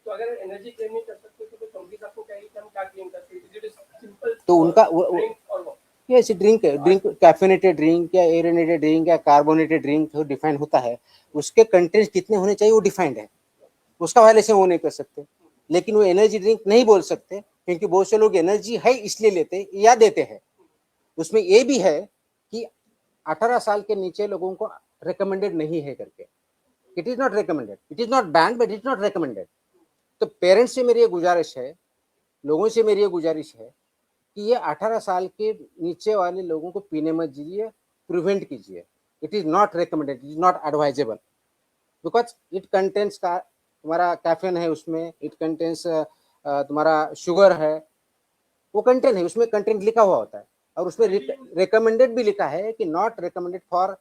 तो अगर एनर्जी क्लेम नहीं कर सकते तो कंपनीज आपको कहेगी कि हम क्या क्लेम करते हैं, इट इज सिंपल। तो उनका ड्रिंक और वो ये ऐसी ड्रिंक है, ड्रिंक कैफिनेटेड ड्रिंक या एरेनेटेड ड्रिंक या कार्बोनेटेड ड्रिंक तो डिफाइन होता है, उसके कंटेंट्स कितने होने चाहिए वो डिफाइंड है, उसका वायलेशन वो नहीं कर सकते। लेकिन वो एनर्जी ड्रिंक नहीं बोल सकते क्योंकि बहुत से लोग एनर्जी है इसलिए लेते या देते हैं। उसमें ये भी है कि 18 साल के नीचे लोगों को रिकमेंडेड नहीं है करके, it is not recommended, it is not band but it is not recommended. तो पेरेंट्स से मेरी ये गुजारिश है, लोगों से मेरी ये गुजारिश है कि ये 18 साल के नीचे वाले लोगों को पीने मत दीजिए, प्रिवेंट कीजिए। It is not recommended, it is not advisable because it contents का तुम्हारा कैफीन है उसमें, इट कंटेंट्स तुम्हारा शुगर है, वो कंटेंट है उसमें, कंटेंट लिखा हुआ होता है और उसमें रिकमेंडेड भी लिखा है कि not recommended for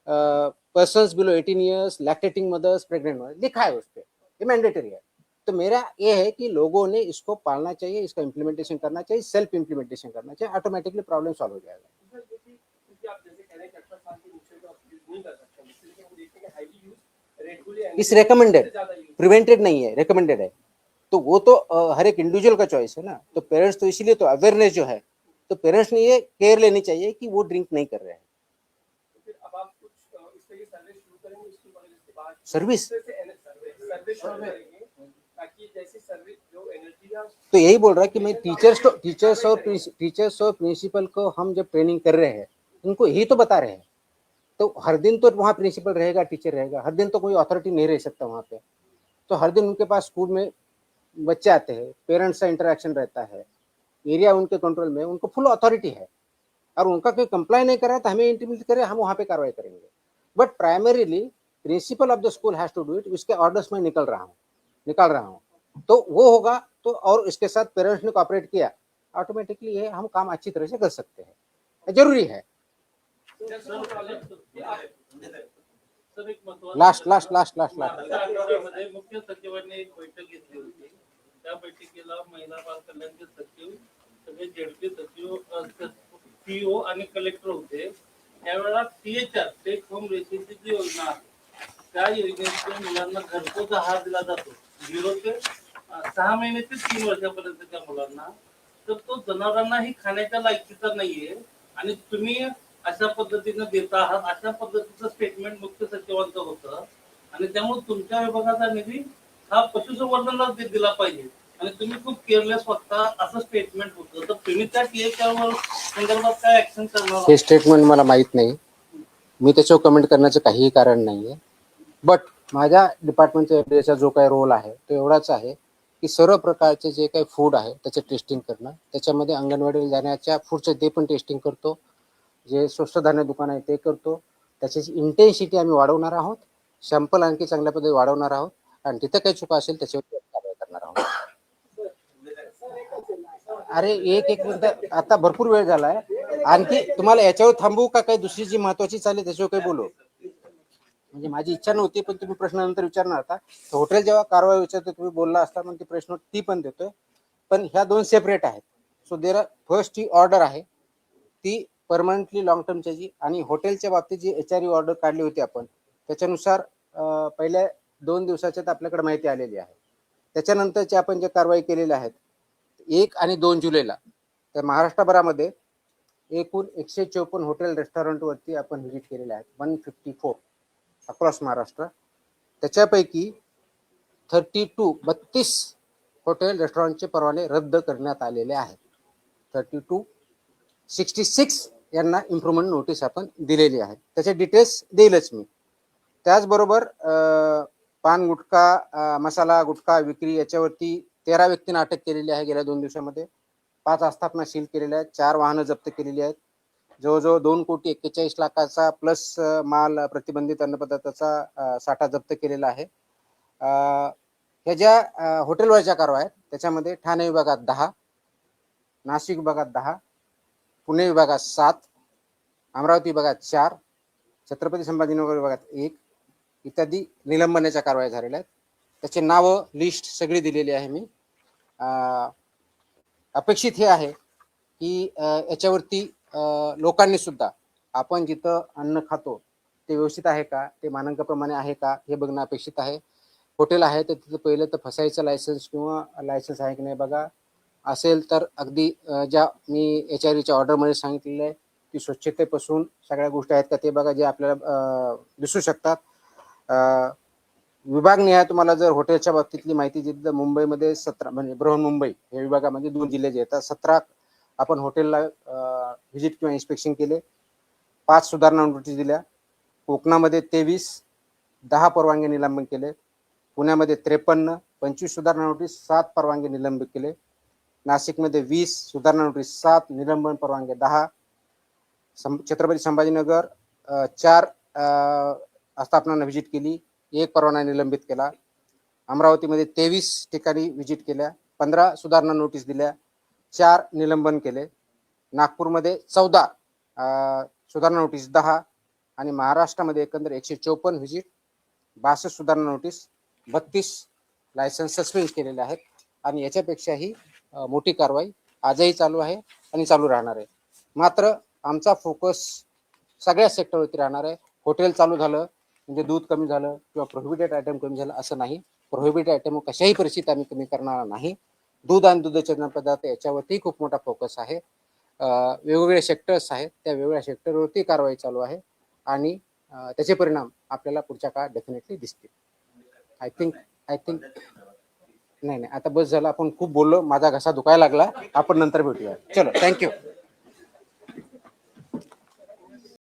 persons below 18 years, lactating mothers, pregnant mothers, लिखा है उस पर, ये मैंडेटरी है। तो मेरा ये है कि लोगों ने इसको पालना चाहिए, इसका इम्प्लीमेंटेशन करना चाहिए, सेल्फ इम्प्लीमेंटेशन करना चाहिए, ऑटोमेटिकली प्रॉब्लम सॉल्व हो जाएगा। क्योंकि आप जैसे कह रहे हैं कि 18 साल के नीचे तो आप यूज नहीं कर सकते, इसलिए हम देखते हैं कि हाईली यूज रेड इस recommended, प्रिवेंटेड नहीं है, रिकमेंडेड है। तो वो तो हर एक इंडिविजुअल का चॉइस है ना। तो पेरेंट्स तो इसीलिए तो अवेयरनेस जो है, तो पेरेंट्स ने ये केयर लेनी चाहिए कि वो ड्रिंक नहीं कर रहे हैं। फिर अब आप कुछ इस तरह की सर्विस शुरू करेंगे स्कूल कॉलेज के बाद, सर्विस सर्विस शुरू करेंगे ताकि जैसी सर्विस जो एनर्जी या तो यही बोल रहा है कि मैं टीचर्स और प्रिंसिपल को हम जब ट्रेनिंग कर रहे हैं उनको यही तो बता रहे हैं। तो हर दिन तो वहाँ प्रिंसिपल रहेगा, टीचर रहेगा, हर दिन तो कोई अथॉरिटी नहीं रह सकता वहाँ पे। तो हर दिन उनके पास स्कूल में बच्चे आते हैं, पेरेंट्स का इंटरेक्शन रहता है, एरिया उनके कंट्रोल में, उनको फुल अथॉरिटी है। और उनका कोई कंप्लाई नहीं कर रहा है तो हमें इंटीमेट करे, हम वहाँ पे कार्रवाई करेंगे। But primarily principal of the school has to do it. उसके ऑर्डर्स में निकाल रहा हूँ तो वो होगा। तो और इसके साथ पेरेंट्स ने कोऑपरेट किया, ऑटोमेटिकली ये हम काम अच्छी तरह से कर सकते हैं, जरूरी है। सर एक महत्त्वाचं लास्ट मागच्या आठवड्यामध्ये मुख्य सचिवांनी एक बैठक घेतली होती. त्या बैठकीला महिला बाल कल्याणचे सचिव, सगळे जेडपी सचिव, पीओ आणि कलेक्टर होते. त्यावेळेला THR टेक होम रेसिपी जी योजना आहे, त्या योजनेतून मुलांना घरपोच आहार दिला जातो 0 ते 6 महिने ते 3 वर्षापर्यंतच्या मुलांना. तर तो जनावरांनाही खाण्याच्या लायकीचा नाहीये आणि तुम्ही अशा पद्धतीने देता आहात, अशा पद्धतीचं स्टेटमेंट मुख्य सचिवांचं होतं. आणि त्यामुळे तुमच्या विभागाचा निधी हा पशुसंवर्धनाला दिला पाहिजे आणि तुम्ही खूप केअरलेस वागता असं स्टेटमेंट होतं. तर तुम्ही त्या THR संदर्भात काय ऍक्शन करणार? हे स्टेटमेंट मला माहीत नाही, मी त्याच्यावर कमेंट करण्याचं काहीही कारण नाही आहे. बट माझ्या डिपार्टमेंटचा जो काही रोल आहे तो एवढाच आहे की सर्व प्रकारचे जे काही फूड आहे त्याचे टेस्टिंग करणं, त्याच्यामध्ये अंगणवाडीला जाण्याच्या फूडचं ते पण टेस्टिंग करतो, जे स्वस्त धान्य दुकान आहे ते करतो. त्याची इंटेन्सिटी आम्ही वाढवणार आहोत, सॅम्पल आणखी चांगल्या पद्धतीने वाढवणार आहोत आणि तिथं काही चुका असेल त्याच्यावर कारवाई करणार आहोत. अरे एक मिनिट, आता भरपूर वेळ झालाय, आणखी तुम्हाला याच्यावर थांबू का काही दुसरी जी महत्वाची चालेल त्याच्यावर काही बोलू? म्हणजे माझी इच्छा नव्हती पण तुम्ही प्रश्न नंतर विचारणार आता. हॉटेल जेव्हा कारवाई विचारतो तुम्ही बोलला असता मग ती प्रश्न ती पण देतोय, पण ह्या दोन सेपरेट आहेत. सो देर फर्स्ट ही ऑर्डर आहे ती परमनंटली लॉंग टर्मची, आणि हॉटेलच्या बाबतीत जी HRE ऑर्डर काढली होती आपण त्याच्यानुसार पहिल्या 2 दिवसाच्यात आपल्याकडे माहिती आलेली आहे. त्याच्यानंतरची आपण जे कारवाई केलेल्या आहेत 1 आणि 2 जुलैला तर महाराष्ट्रभरामध्ये एकूण 154 हॉटेल रेस्टॉरंटवरती आपण व्हिजिट केलेले आहेत, 154 अक्रॉस महाराष्ट्र. त्याच्यापैकी 32 हॉटेल रेस्टॉरंटचे परवाने रद्द करण्यात आलेले आहेत. 32 66 यांना इम्प्रुव्हमेंट नोटीस आपण दिलेली आहे. त्याचे डिटेल्स देईलच मी. त्याचबरोबर पान गुटखा, मसाला गुटखा विक्री याच्यावरती 13 व्यक्तींना अटक केलेली आहे गेल्या 2 दिवसामध्ये. 5 आस्थापना सील केलेल्या आहेत, 4 वाहनं जप्त केलेली आहेत. जवळजवळ 2,41,40,00,000चा प्लस माल प्रतिबंधित अन्नपदार्थाचा साठा जप्त केलेला आहे. ह्या ज्या हॉटेलवरच्या कारवाया आहेत त्याच्यामध्ये ठाणे विभागात 10, नाशिक विभागात 10, पुणे विभागात 7, अमरावती विभागात 4, छत्रपती संभाजीनगर विभागात 1 इत्यादी निलंबनाच्या कारवाया झालेल्या आहेत. त्याचे नावं लिस्ट सगळी दिलेली आहे मी. अपेक्षित हे आहे की याच्यावरती लोकांनी सुद्धा आपण जिथं अन्न खातो ते व्यवस्थित आहे का, ते मानकाप्रमाणे आहे का हे बघणं अपेक्षित आहे. हॉटेल आहे तर तिथं पहिलं तर फसायचं लायसन्स किंवा लायसन्स आहे की नाही बघा. असेल तर अगदी ज्या मी HREच्या ऑर्डरमध्ये सांगितलेलं आहे की स्वच्छतेपासून सगळ्या गोष्टी आहेत का ते बघा, जे आपल्याला दिसू शकतात. विभागनिहाय तुम्हाला जर हॉटेलच्या बाबतीतली माहिती दिली तर मुंबईमध्ये 17 म्हणजे बृहन्मुंबई हे विभागामध्ये 2 जिल्हे जे येतात, 17 आपण हॉटेलला व्हिजिट किंवा इन्स्पेक्शन केले, 5 सुधारणा नोटीस दिल्या. कोकणामध्ये 23, 10 परवानगी निलंबन केले. पुण्यामध्ये 53, 25 सुधारणा नोटीस, 7 परवानगी निलंबित केले. नाशिकमध्ये 20 सुधारणा नोटीस, 7 निलंबन परवानगी 10. छत्रपती संभाजीनगर 4 आस्थापनांना व्हिजिट केली, 1 परवाना निलंबित केला. अमरावतीमध्ये 23 ठिकाणी व्हिजिट केल्या, 15 सुधारणा नोटीस दिल्या, 4 निलंबन केले. नागपूरमध्ये 14 सुधारणा नोटीस 10 आणि महाराष्ट्रामध्ये एकंदर 154 व्हिजिट, 62 सुधारणा नोटीस, 32 लायसन्स सस्पेंड केलेले आहेत. आणि याच्यापेक्षाही मोठी कारवाई आजही चालू आहे आणि चालू राहणार आहे. मात्र आमचा फोकस सगळ्या सेक्टरवरती राहणार आहे. हॉटेल चालू झालं म्हणजे दूध कमी झालं किंवा प्रोहिबिटेड आयटम कमी झालं असं नाही. प्रोहिबिटेड आयटम कशाही परिस्थितीत आम्ही कमी करणार नाही. दूध आणि दुधाचे पदार्थ याच्यावरती खूप मोठा फोकस आहे. वेगवेगळे सेक्टर्स आहेत, त्या वेगवेगळ्या सेक्टरवरती कारवाई चालू आहे आणि त्याचे परिणाम आपल्याला पुढच्या काळात डेफिनेटली दिसतील. आय थिंक नाही आता बस झालं, आपण खूप बोललो, माझा घसा दुखायला लागला. आपण नंतर भेटूया. चलो, थँक्यू.